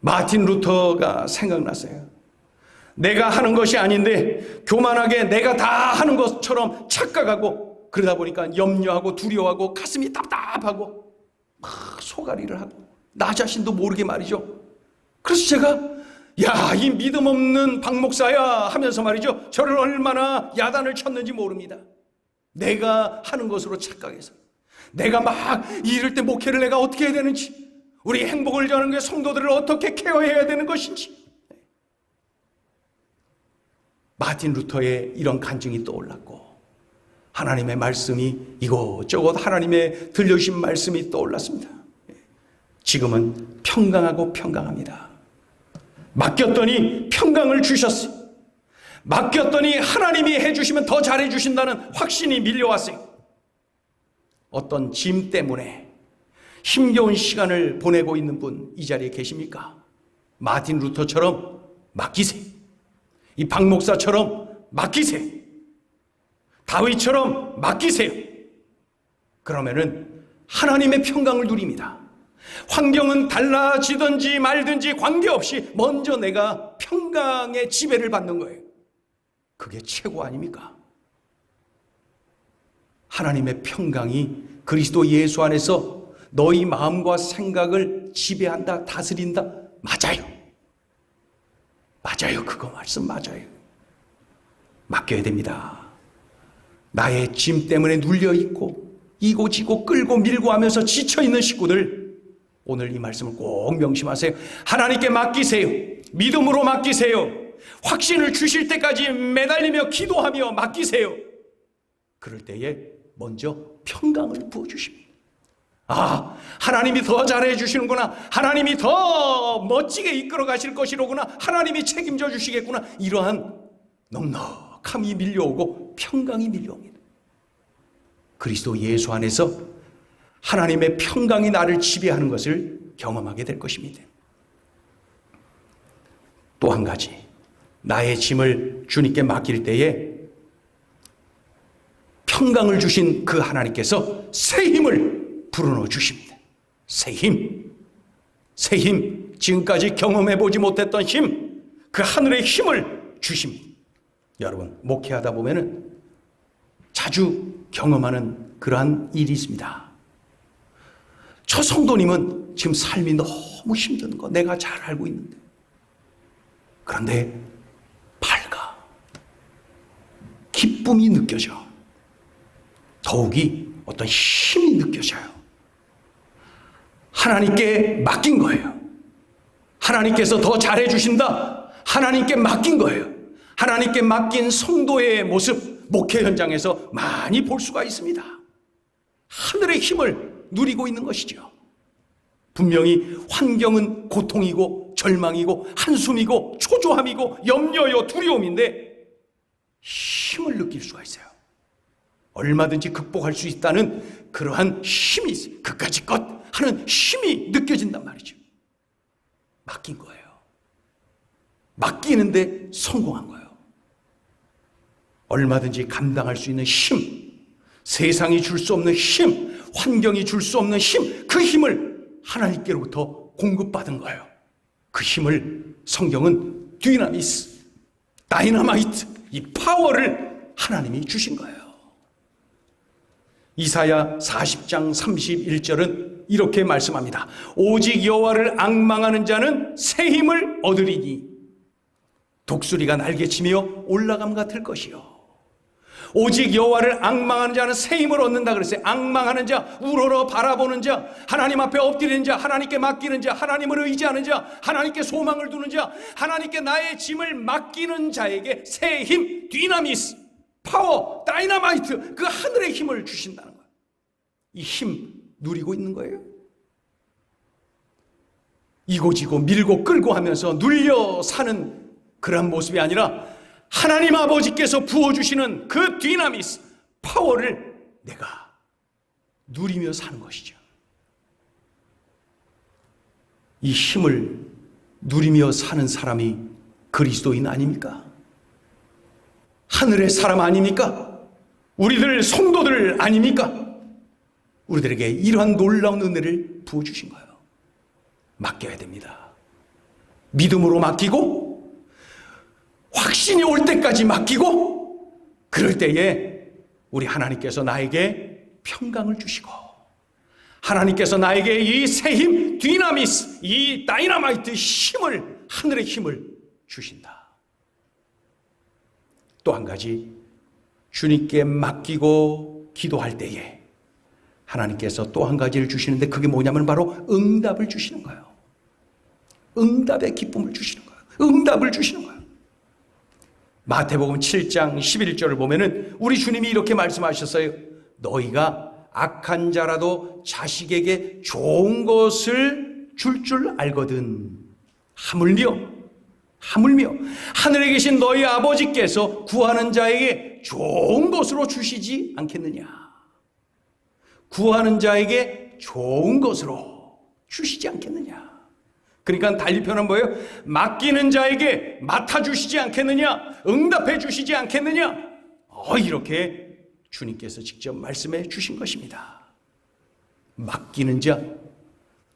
마틴 루터가 생각났어요. 내가 하는 것이 아닌데 교만하게 내가 다 하는 것처럼 착각하고, 그러다 보니까 염려하고 두려워하고 가슴이 답답하고 막 소가리를 하고 나 자신도 모르게 말이죠. 그래서 제가 이 믿음 없는 박 목사야 하면서 말이죠, 저를 얼마나 야단을 쳤는지 모릅니다. 내가 하는 것으로 착각해서 내가 막 이럴 때 목회를 내가 어떻게 해야 되는지, 우리 행복을 전하는 게 성도들을 어떻게 케어해야 되는 것인지. 마틴 루터의 이런 간증이 떠올랐고, 하나님의 말씀이 이곳저곳 하나님의 들려주신 말씀이 떠올랐습니다. 지금은 평강하고 평강합니다. 맡겼더니 평강을 주셨어요. 맡겼더니 하나님이 해주시면 더 잘해주신다는 확신이 밀려왔어요. 어떤 짐 때문에 힘겨운 시간을 보내고 있는 분 이 자리에 계십니까? 마틴 루터처럼 맡기세요. 이 박 목사처럼 맡기세요. 다윗처럼 맡기세요. 그러면은 하나님의 평강을 누립니다. 환경은 달라지든지 말든지 관계없이 먼저 내가 평강의 지배를 받는 거예요. 그게 최고 아닙니까? 하나님의 평강이 그리스도 예수 안에서 너희 마음과 생각을 지배한다, 다스린다. 맞아요. 맞아요. 그거 말씀 맞아요. 맡겨야 됩니다. 나의 짐 때문에 눌려있고 이고지고 끌고 밀고 하면서 지쳐있는 식구들, 오늘 이 말씀을 꼭 명심하세요. 하나님께 맡기세요. 믿음으로 맡기세요. 확신을 주실 때까지 매달리며 기도하며 맡기세요. 그럴 때에 먼저 평강을 부어주십니다. 하나님이 더 잘해 주시는구나, 하나님이 더 멋지게 이끌어 가실 것이로구나, 하나님이 책임져 주시겠구나, 이러한 넉넉함이 밀려오고 평강이 밀려옵니다. 그리스도 예수 안에서 하나님의 평강이 나를 지배하는 것을 경험하게 될 것입니다. 또 한 가지, 나의 짐을 주님께 맡길 때에 평강을 주신 그 하나님께서 새 힘을 불어넣어 주십니다. 새 힘, 새 힘, 지금까지 경험해보지 못했던 힘, 그 하늘의 힘을 주십니다. 여러분, 목회하다 보면은 자주 경험하는 그러한 일이 있습니다. 저 성도님은 지금 삶이 너무 힘든 거 내가 잘 알고 있는데, 그런데 밝아, 기쁨이 느껴져. 더욱이 어떤 힘이 느껴져요. 하나님께 맡긴 거예요. 하나님께서 더 잘해주신다. 하나님께 맡긴 거예요. 하나님께 맡긴 성도의 모습, 목회 현장에서 많이 볼 수가 있습니다. 하늘의 힘을 누리고 있는 것이죠. 분명히 환경은 고통이고 절망이고 한숨이고 초조함이고 염려요 두려움인데 힘을 느낄 수가 있어요. 얼마든지 극복할 수 있다는 그러한 힘이 있어요. 그까짓 것 하는 힘이 느껴진단 말이죠. 맡긴 거예요. 맡기는데 성공한 거예요. 얼마든지 감당할 수 있는 힘, 세상이 줄 수 없는 힘, 환경이 줄 수 없는 힘, 그 힘을 하나님께로부터 공급받은 거예요. 그 힘을 성경은 디나미스, 다이너마이트, 이 파워를 하나님이 주신 거예요. 이사야 40장 31절은 이렇게 말씀합니다. 오직 여호와를 앙망하는 자는 새 힘을 얻으리니 독수리가 날개치며 올라감 같을 것이요. 오직 여호와를 앙망하는 자는 새 힘을 얻는다 그랬어요. 앙망하는 자, 우러러 바라보는 자, 하나님 앞에 엎드리는 자, 하나님께 맡기는 자, 하나님을 의지하는 자, 하나님께 소망을 두는 자, 하나님께 나의 짐을 맡기는 자에게 새 힘, 디나미스, 파워, 다이너마이트, 그 하늘의 힘을 주신다는 거예요. 이 힘 누리고 있는 거예요. 이고지고 밀고 끌고 하면서 눌려 사는 그런 모습이 아니라 하나님 아버지께서 부어주시는 그 디나미스, 파워를 내가 누리며 사는 것이죠. 이 힘을 누리며 사는 사람이 그리스도인 아닙니까? 하늘의 사람 아닙니까? 우리들 성도들 아닙니까? 우리들에게 이러한 놀라운 은혜를 부어주신 거예요. 맡겨야 됩니다. 믿음으로 맡기고 확신이 올 때까지 맡기고 그럴 때에 우리 하나님께서 나에게 평강을 주시고 하나님께서 나에게 이 새 힘, 디나미스, 이 다이너마이트 힘을, 하늘의 힘을 주신다. 또 한 가지, 주님께 맡기고 기도할 때에 하나님께서 또 한 가지를 주시는데 그게 뭐냐면 바로 응답을 주시는 거예요. 응답의 기쁨을 주시는 거예요. 응답을 주시는 거예요. 마태복음 7장 11절을 보면은 우리 주님이 이렇게 말씀하셨어요. 너희가 악한 자라도 자식에게 좋은 것을 줄 알거든. 하물며 하늘에 계신 너희 아버지께서 구하는 자에게 좋은 것으로 주시지 않겠느냐. 구하는 자에게 좋은 것으로 주시지 않겠느냐. 그러니까 달리 표현은 뭐예요? 맡기는 자에게 맡아주시지 않겠느냐? 응답해 주시지 않겠느냐? 이렇게 주님께서 직접 말씀해 주신 것입니다. 맡기는 자,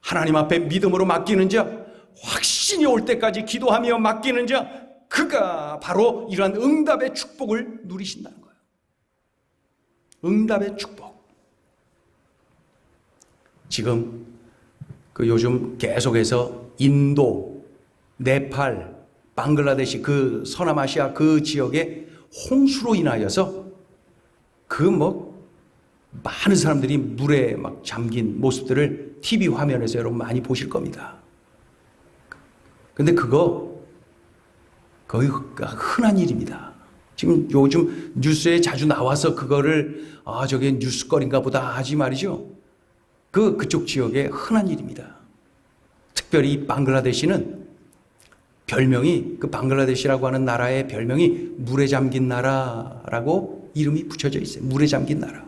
하나님 앞에 믿음으로 맡기는 자, 확신이 올 때까지 기도하며 맡기는 자, 그가 바로 이러한 응답의 축복을 누리신다는 거예요. 응답의 축복. 지금 요즘 계속해서 인도, 네팔, 방글라데시 그 서남아시아 그 지역의 홍수로 인하여서 많은 사람들이 물에 막 잠긴 모습들을 TV 화면에서 여러분 많이 보실 겁니다. 근데 그거 거의 흔한 일입니다. 지금 요즘 뉴스에 자주 나와서 그거를 저게 뉴스거리인가 보다 하지 말이죠. 그쪽 지역의 흔한 일입니다. 특별히 방글라데시는 별명이 방글라데시라고 하는 나라의 별명이 물에 잠긴 나라라고 이름이 붙여져 있어요. 물에 잠긴 나라.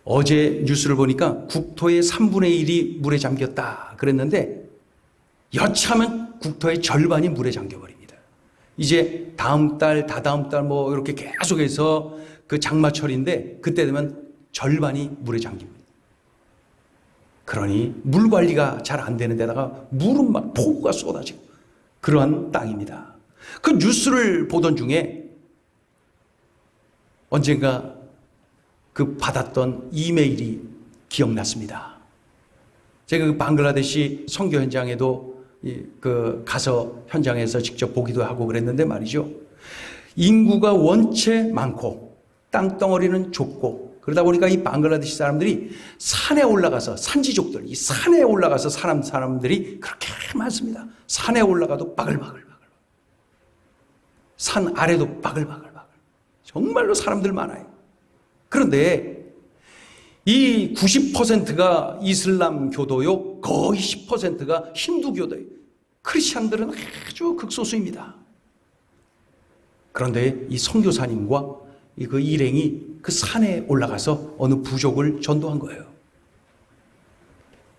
어제 뉴스를 보니까 국토의 3분의 1이 물에 잠겼다 그랬는데 여차하면 국토의 절반이 물에 잠겨버립니다. 이제 다음 달, 다다음 달 이렇게 계속해서 그 장마철인데 그때 되면 절반이 물에 잠깁니다. 그러니 물 관리가 잘 안 되는 데다가 물은 막 폭우가 쏟아지고 그러한 땅입니다. 그 뉴스를 보던 중에 언젠가 받았던 이메일이 기억났습니다. 제가 방글라데시 선교 현장에도 가서 현장에서 직접 보기도 하고 그랬는데 말이죠. 인구가 원체 많고 땅덩어리는 좁고 그러다 보니까 이 방글라데시 사람들이 산에 올라가서, 산지족들, 이 산에 올라가서 사람들이 그렇게 많습니다. 산에 올라가도 바글바글. 산 아래도 바글바글. 정말로 사람들 많아요. 그런데 이 90%가 이슬람 교도요, 거의 10%가 힌두 교도예요. 크리스찬들은 아주 극소수입니다. 그런데 이 선교사님과 그 일행이 그 산에 올라가서 어느 부족을 전도한 거예요.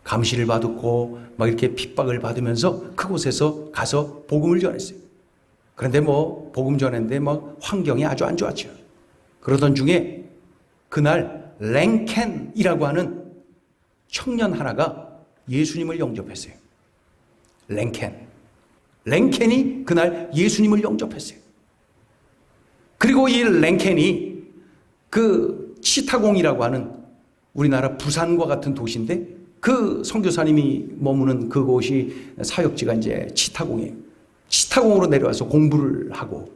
감시를 받고 막 이렇게 핍박을 받으면서 그곳에서 가서 복음을 전했어요. 그런데 복음 전했는데 환경이 아주 안 좋았죠. 그러던 중에 그날 랭켄이라고 하는 청년 하나가 예수님을 영접했어요. 랭켄이 그날 예수님을 영접했어요. 그리고 이 랭켄이 그 치타공이라고 하는 우리나라 부산과 같은 도시인데 그 선교사님이 머무는 그곳이 사역지가 이제 치타공이에요. 치타공으로 내려와서 공부를 하고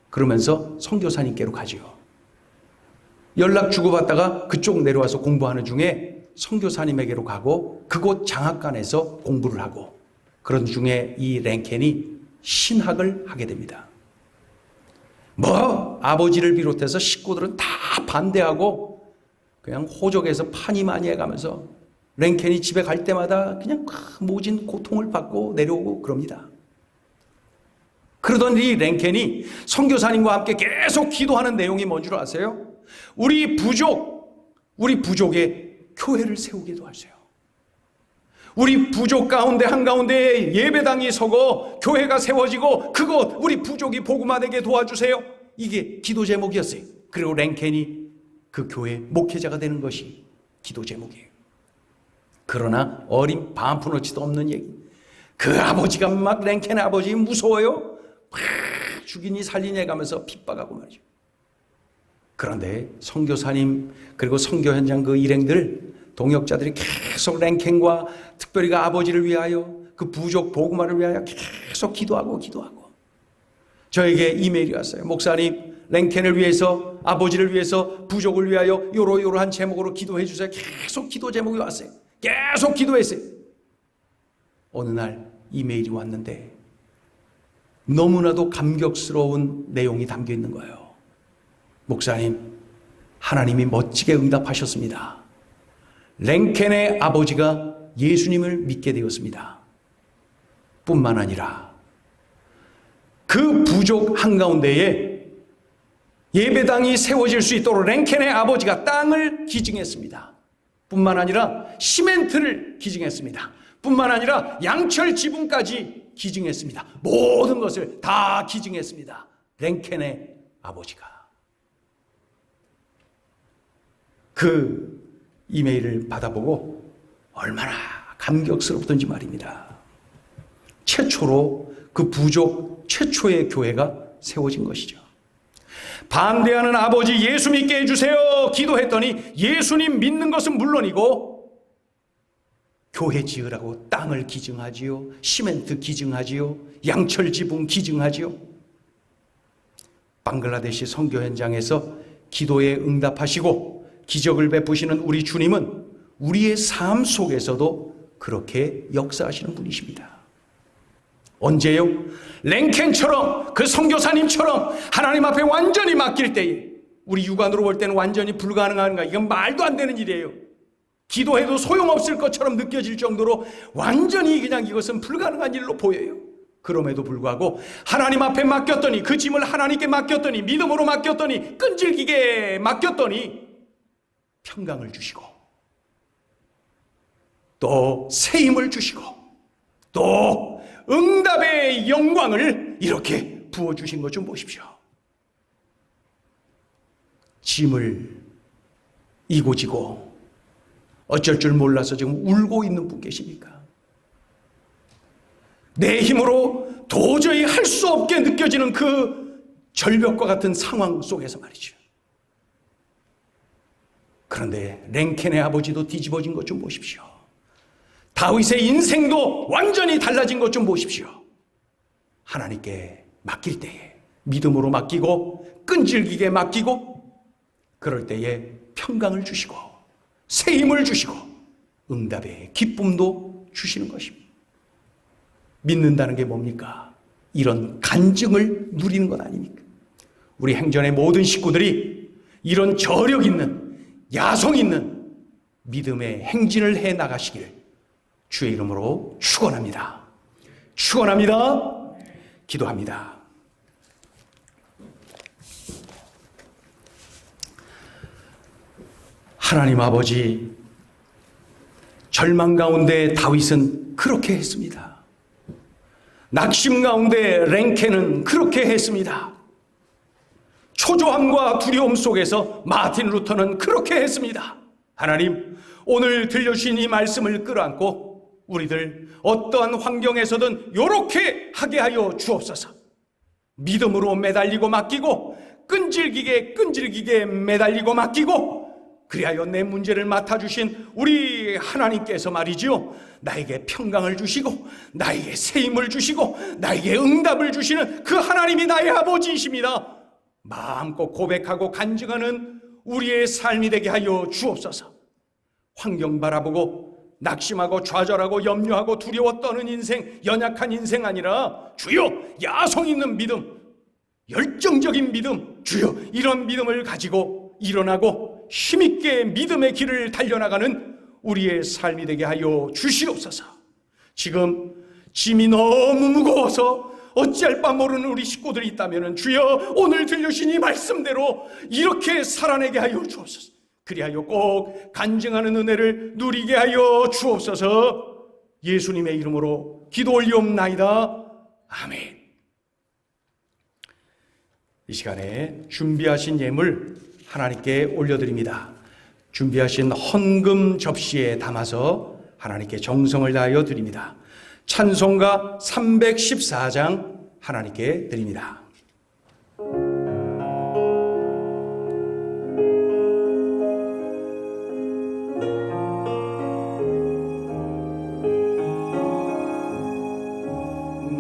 그러면서 선교사님께로 가죠. 연락 주고받다가 그쪽 내려와서 공부하는 중에 선교사님에게로 가고 그곳 장학관에서 공부를 하고 그런 중에 이 랭켄이 신학을 하게 됩니다. 아버지를 비롯해서 식구들은 다 반대하고 그냥 호적에서 파니 많이 해가면서 랭켄이 집에 갈 때마다 그냥 모진 고통을 받고 내려오고 그럽니다. 그러던 이 랭켄이 선교사님과 함께 계속 기도하는 내용이 뭔 줄 아세요? 우리 부족에 교회를 세우기도 하세요. 우리 부족 가운데 한가운데에 예배당이 서고 교회가 세워지고 그곳 우리 부족이 복음화되게 도와주세요. 이게 기도 제목이었어요. 그리고 랭켄이 그 교회 목회자가 되는 것이 기도 제목이에요. 그러나 어린 반푼어치도 없는 얘기. 그 아버지가 막 랭켄의 아버지 무서워요. 막 죽이니 살리니 해가면서 핍박하고 말이죠. 그런데 선교사님 그리고 선교 현장 그 일행들 동역자들이 계속 랭켄과 특별히 그 아버지를 위하여 그 부족 복음화를 위하여 계속 기도하고 저에게 이메일이 왔어요. 목사님 랭켄을 위해서 아버지를 위해서 부족을 위하여 요러요러한 제목으로 기도해 주세요. 계속 기도 제목이 왔어요. 계속 기도했어요. 어느 날 이메일이 왔는데 너무나도 감격스러운 내용이 담겨 있는 거예요. 목사님, 하나님이 멋지게 응답하셨습니다. 랭켄의 아버지가 예수님을 믿게 되었습니다. 뿐만 아니라 그 부족 한가운데에 예배당이 세워질 수 있도록 랭켄의 아버지가 땅을 기증했습니다. 뿐만 아니라 시멘트를 기증했습니다. 뿐만 아니라 양철 지붕까지 기증했습니다. 모든 것을 다 기증했습니다. 랭켄의 아버지가. 그 이메일을 받아보고 얼마나 감격스럽던지 말입니다. 최초로 그 부족 최초의 교회가 세워진 것이죠. 반대하는 아버지 예수 믿게 해주세요 기도했더니 예수님 믿는 것은 물론이고 교회 지으라고 땅을 기증하지요. 시멘트 기증하지요. 양철 지붕 기증하지요. 방글라데시 선교 현장에서 기도에 응답하시고 기적을 베푸시는 우리 주님은 우리의 삶 속에서도 그렇게 역사하시는 분이십니다. 언제요? 랭켄처럼 그 선교사님처럼 하나님 앞에 완전히 맡길 때에 우리 육안으로 볼 때는 완전히 불가능한가? 이건 말도 안 되는 일이에요. 기도해도 소용없을 것처럼 느껴질 정도로 완전히 그냥 이것은 불가능한 일로 보여요. 그럼에도 불구하고 하나님 앞에 맡겼더니 그 짐을 하나님께 맡겼더니 믿음으로 맡겼더니 끈질기게 맡겼더니 평강을 주시고 또 새 힘을 주시고 또 응답의 영광을 이렇게 부어주신 것 좀 보십시오. 짐을 이고지고 어쩔 줄 몰라서 지금 울고 있는 분 계십니까? 내 힘으로 도저히 할 수 없게 느껴지는 그 절벽과 같은 상황 속에서 말이죠. 그런데 랭켄의 아버지도 뒤집어진 것 좀 보십시오. 다윗의 인생도 완전히 달라진 것 좀 보십시오. 하나님께 맡길 때에 믿음으로 맡기고 끈질기게 맡기고 그럴 때에 평강을 주시고 새 힘을 주시고 응답의 기쁨도 주시는 것입니다. 믿는다는 게 뭡니까? 이런 간증을 누리는 것 아닙니까? 우리 행전의 모든 식구들이 이런 저력 있는, 야성 있는 믿음의 행진을 해 나가시길 주의 이름으로 축원합니다. 축원합니다. 기도합니다. 하나님 아버지, 절망 가운데 다윗은 그렇게 했습니다. 낙심 가운데 랭케는 그렇게 했습니다. 초조함과 두려움 속에서 마틴 루터는 그렇게 했습니다. 하나님, 오늘 들려주신 이 말씀을 끌어안고 우리들 어떠한 환경에서든 요렇게 하게 하여 주옵소서. 믿음으로 매달리고 맡기고 끈질기게 매달리고 맡기고, 그리하여 내 문제를 맡아주신 우리 하나님께서 말이죠, 나에게 평강을 주시고 나에게 새 힘을 주시고 나에게 응답을 주시는 그 하나님이 나의 아버지이십니다. 마음껏 고백하고 간증하는 우리의 삶이 되게 하여 주옵소서. 환경 바라보고 낙심하고 좌절하고 염려하고 두려워 떠는 인생, 연약한 인생 아니라 주여 야성 있는 믿음, 열정적인 믿음, 주여 이런 믿음을 가지고 일어나고 힘있게 믿음의 길을 달려나가는 우리의 삶이 되게 하여 주시옵소서. 지금 짐이 너무 무거워서 어찌할 바 모르는 우리 식구들이 있다면 주여 오늘 들려주신 이 말씀대로 이렇게 살아내게 하여 주옵소서. 그리하여 꼭 간증하는 은혜를 누리게 하여 주옵소서. 예수님의 이름으로 기도 올리옵나이다. 아멘. 이 시간에 준비하신 예물 하나님께 올려드립니다. 준비하신 헌금 접시에 담아서 하나님께 정성을 다하여 드립니다. 찬송가 314장 하나님께 드립니다.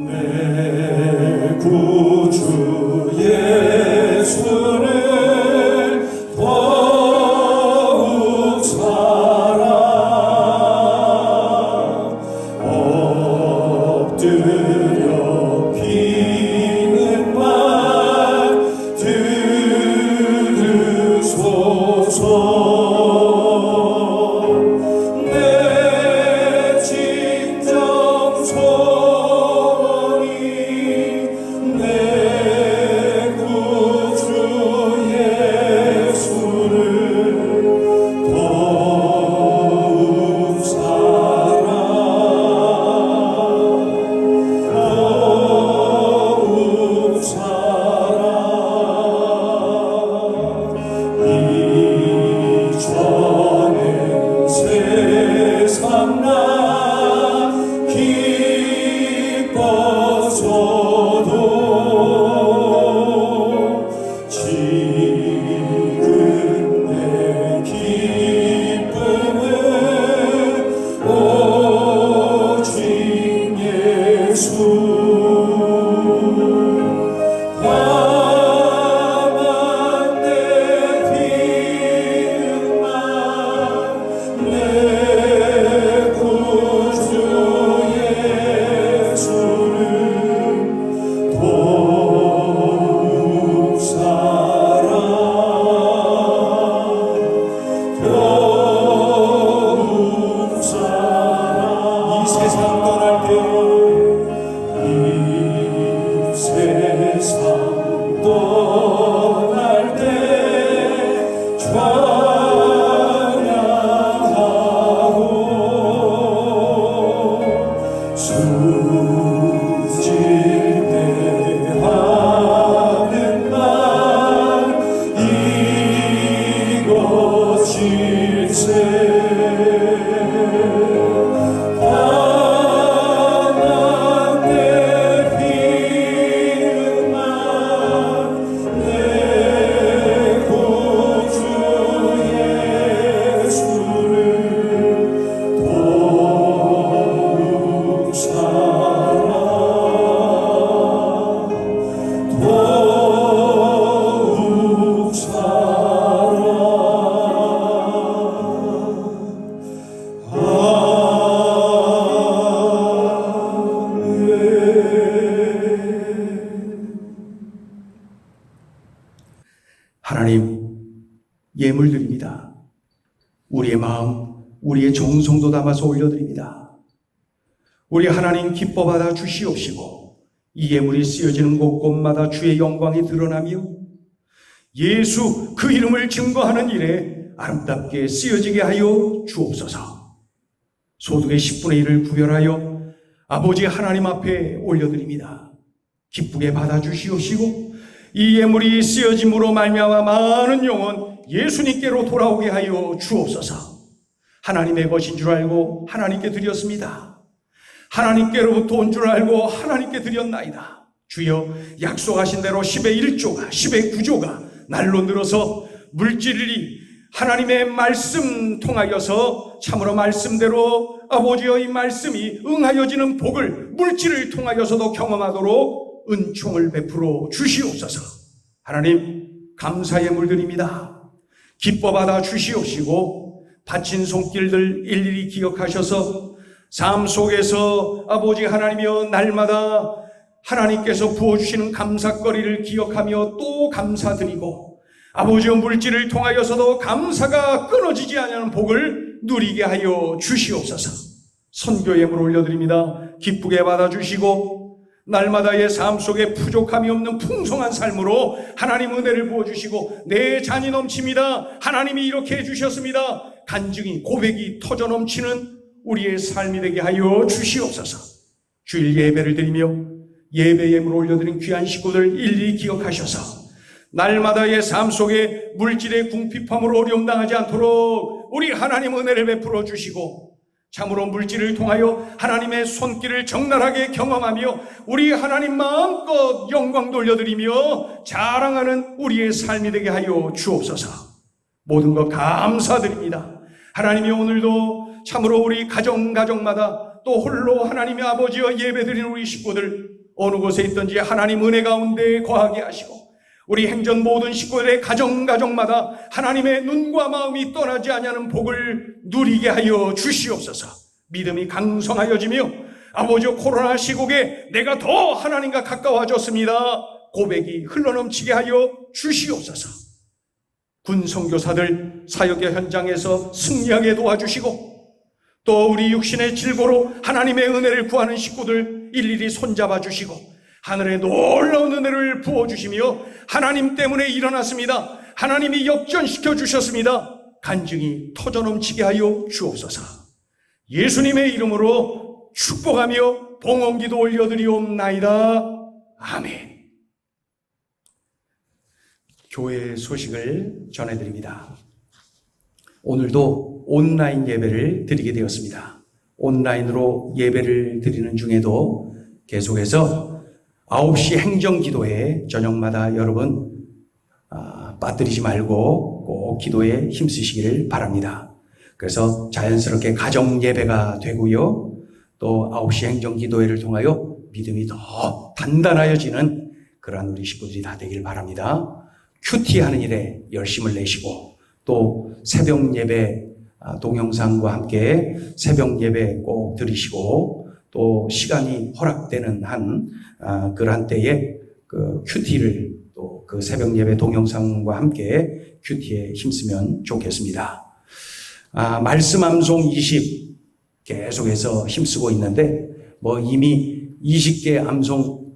내 구주 예수를 더욱 사랑 엎드려 비는 말 들으소서. 내 진정 소원이 내 구주 예수를 더욱 사랑 더욱 사랑 이전엔 세상 나 기뻐서도 지금 내 기쁨은 오직 예수. 다만 내 비음만 내 구주 예수를 더욱 사랑 더욱 사랑. 이 세상 떠날 때 이 세상 떠날 때 찬양하고 숨질 때 하는 말 이것일세. 다만 내 비음만 하나님, 예물 드립니다. 우리의 마음, 우리의 정성도 담아서 올려드립니다. 우리 하나님 기뻐 받아 주시옵시고 이 예물이 쓰여지는 곳곳마다 주의 영광이 드러나며 예수 그 이름을 증거하는 일에 아름답게 쓰여지게 하여 주옵소서. 소득의 10분의 1을 구별하여 아버지 하나님 앞에 올려드립니다. 기쁘게 받아주시옵시고 이 예물이 쓰여짐으로 말미암아 많은 영혼 예수님께로 돌아오게 하여 주옵소서. 하나님의 것인 줄 알고 하나님께 드렸습니다. 하나님께로부터 온 줄 알고 하나님께 드렸나이다. 주여, 약속하신 대로 10의 1조가 10의 9조가 날로 늘어서 물질이 하나님의 말씀 통하여서 참으로 말씀대로 아버지여 이 말씀이 응하여지는 복을 물질을 통하여서도 경험하도록 은총을 베풀어 주시옵소서. 하나님, 감사의 물드립니다. 기뻐 받아 주시옵시고 바친 손길들 일일이 기억하셔서 삶 속에서 아버지 하나님이여 날마다 하나님께서 부어주시는 감사거리를 기억하며 또 감사드리고 아버지의 물질을 통하여서도 감사가 끊어지지 않는 복을 누리게 하여 주시옵소서. 선교 예물 올려드립니다. 기쁘게 받아주시고 날마다의 삶 속에 부족함이 없는 풍성한 삶으로 하나님 은혜를 부어주시고 내 잔이 넘칩니다. 하나님이 이렇게 해주셨습니다. 간증이 고백이 터져 넘치는 우리의 삶이 되게 하여 주시옵소서. 주일 예배를 드리며 예배 예물 올려드린 귀한 식구들 일일이 기억하셔서 날마다의 삶 속에 물질의 궁핍함으로 어려움 당하지 않도록 우리 하나님 은혜를 베풀어 주시고 참으로 물질을 통하여 하나님의 손길을 적나라하게 경험하며 우리 하나님 마음껏 영광 돌려드리며 자랑하는 우리의 삶이 되게 하여 주옵소서. 모든 것 감사드립니다. 하나님이 오늘도 참으로 우리 가정마다 또 홀로 하나님의 아버지여 예배드리는 우리 식구들 어느 곳에 있든지 하나님 은혜 가운데 거하게 하시고 우리 행전 모든 식구들의 가정마다 하나님의 눈과 마음이 떠나지 아니하는 복을 누리게 하여 주시옵소서. 믿음이 강성하여지며 아버지 코로나 시국에 내가 더 하나님과 가까워졌습니다. 고백이 흘러넘치게 하여 주시옵소서. 군 선교사들 사역의 현장에서 승리하게 도와주시고 또 우리 육신의 질고로 하나님의 은혜를 구하는 식구들 일일이 손잡아 주시고 하늘의 놀라운 은혜를 부어주시며 하나님 때문에 일어났습니다. 하나님이 역전시켜 주셨습니다. 간증이 터져넘치게 하여 주옵소서. 예수님의 이름으로 축복하며 봉헌기도 올려드리옵나이다. 아멘. 교회 소식을 전해드립니다. 오늘도 온라인 예배를 드리게 되었습니다. 온라인으로 예배를 드리는 중에도 계속해서 9시 행정기도회 저녁마다 여러분 빠뜨리지 말고 꼭 기도에 힘쓰시기를 바랍니다. 그래서 자연스럽게 가정예배가 되고요. 또 9시 행정기도회를 통하여 믿음이 더 단단해지는 그러한 우리 식구들이 다 되길 바랍니다. 큐티하는 일에 열심을 내시고 또 새벽 예배 동영상과 함께 새벽 예배 꼭 들으시고 또 시간이 허락되는 한 그러한 때에 그 큐티를 또 그 새벽 예배 동영상과 함께 큐티에 힘쓰면 좋겠습니다. 말씀 암송 20 계속해서 힘쓰고 있는데 뭐 이미 20개 암송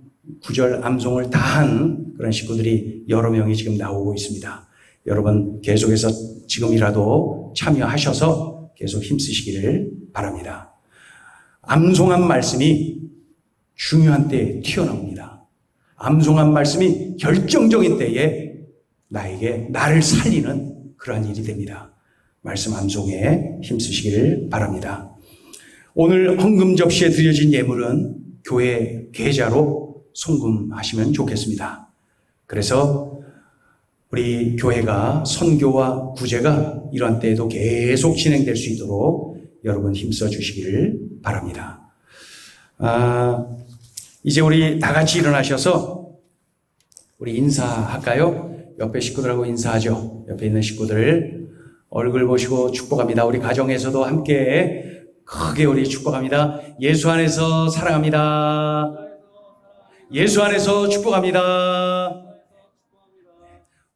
구절 암송을 다 한 그런 식구들이 여러 명이 지금 나오고 있습니다. 여러분 계속해서 지금이라도 참여하셔서 계속 힘쓰시기를 바랍니다. 암송한 말씀이 중요한 때에 튀어나옵니다. 암송한 말씀이 결정적인 때에 나를 살리는 그러한 일이 됩니다. 말씀 암송에 힘쓰시기를 바랍니다. 오늘 헌금 접시에 드려진 예물은 교회 계좌로 송금하시면 좋겠습니다. 그래서 우리 교회가 선교와 구제가 이런 때에도 계속 진행될 수 있도록 여러분 힘써 주시기를 바랍니다. 이제 우리 다 같이 일어나셔서 우리 인사할까요? 옆에 식구들하고 인사하죠. 옆에 있는 식구들 얼굴 보시고 축복합니다. 우리 가정에서도 함께 크게 우리 축복합니다. 예수 안에서 사랑합니다. 예수 안에서 축복합니다.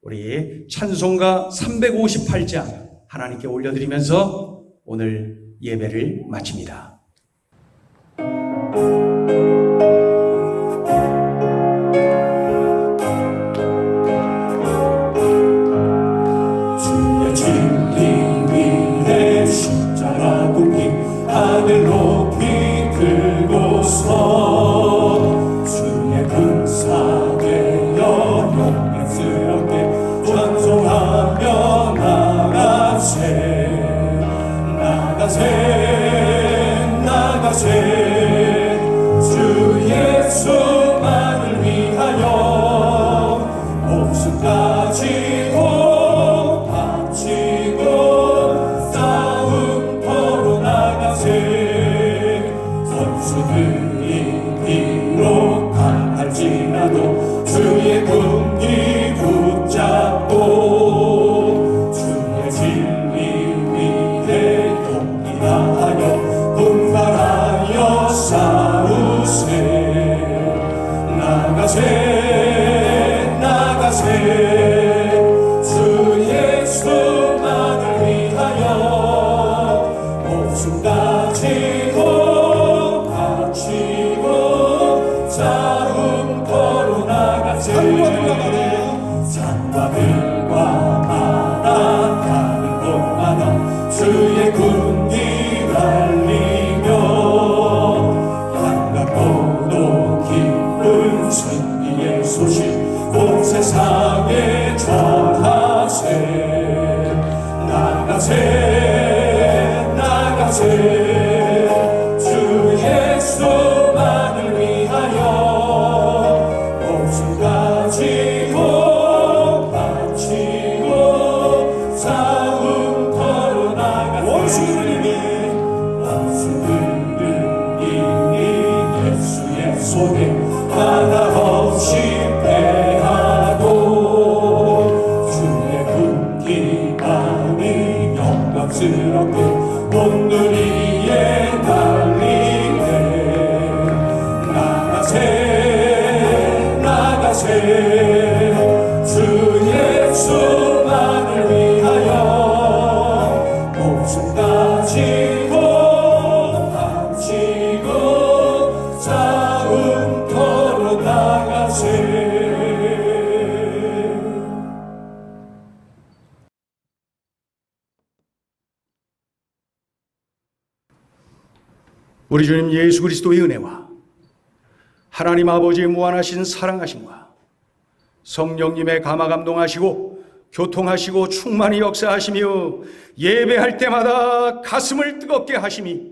우리 찬송가 358장 하나님께 올려드리면서 오늘 예배를 마칩니다. 주의 진리 위에 십자가 굽기 하늘 높이 들고서 주의 군사 되어 영광스럽게 찬송하며 나가세 주 예수만을 위하여 목숨 가지고 바치고 싸움터로 나가세 선수들이 비록 강할지라도 주의 군기 붙잡고 주의 진리 위에 용기 다하여 분발하여 싸우세 나가세 주 예수만을 위하여 목숨 가지고 바치고 싸움터로 나가세 산과들과 바닷가는 곳마다 주의 군기 달리며 반갑고도 기쁜 승리의 소식 온 세상에 전하세 나가세 주 예수만을 위하여 목숨 가지고 바치고 싸움터로 나가세 원수들은 이미 예수의 손에 하나 없이 패하고 주의 군기만이 영광스럽게 온누리 위에 달리네 나가세 주 예수만을 위하여 목숨 가지고 바치고 싸움터로 나가세 우리 주님 예수 그리스도의 은혜와 하나님 아버지의 무한하신 사랑하심과 성령님의 감화감동하시고 교통하시고 충만히 역사하시며 예배할 때마다 가슴을 뜨겁게 하심이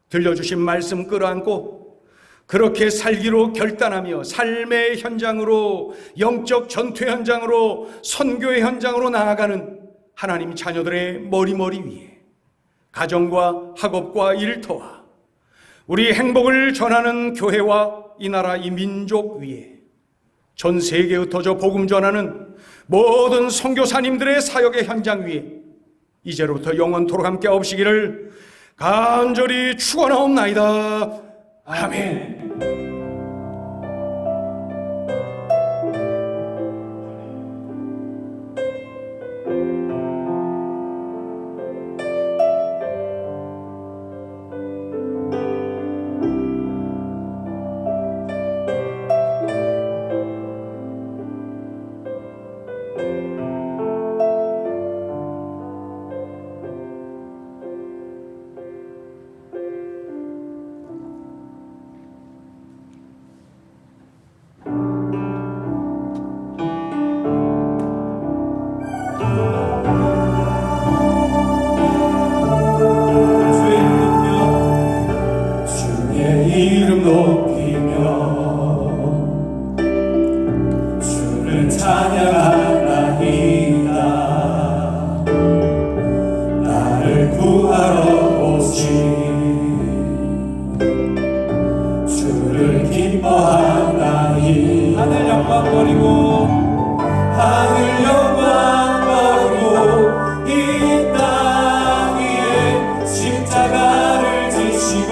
들려주신 말씀 끌어안고 그렇게 살기로 결단하며 삶의 현장으로 영적 전투 현장으로 선교의 현장으로 나아가는 하나님 자녀들의 머리머리 위에 가정과 학업과 일터와 우리 행복을 전하는 교회와 이 나라 이 민족 위에 전 세계에 흩어져 복음 전하는 모든 선교사님들의 사역의 현장 위에 이제로부터 영원토록 함께 하옵시기를 간절히 축원하옵나이다. 아멘. 이름 높이며 주를 찬양하나이다. 나를 구하러 오신 주를 기뻐하나이. 하늘 영광 버리고 하늘 영광 버리고 이 땅 위에 십자가를 지시고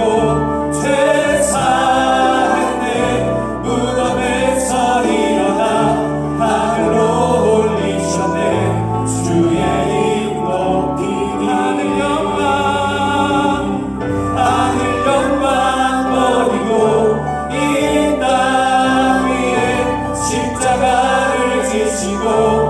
죄사했네 무덤에서 일어나 하늘로 올리신 주시고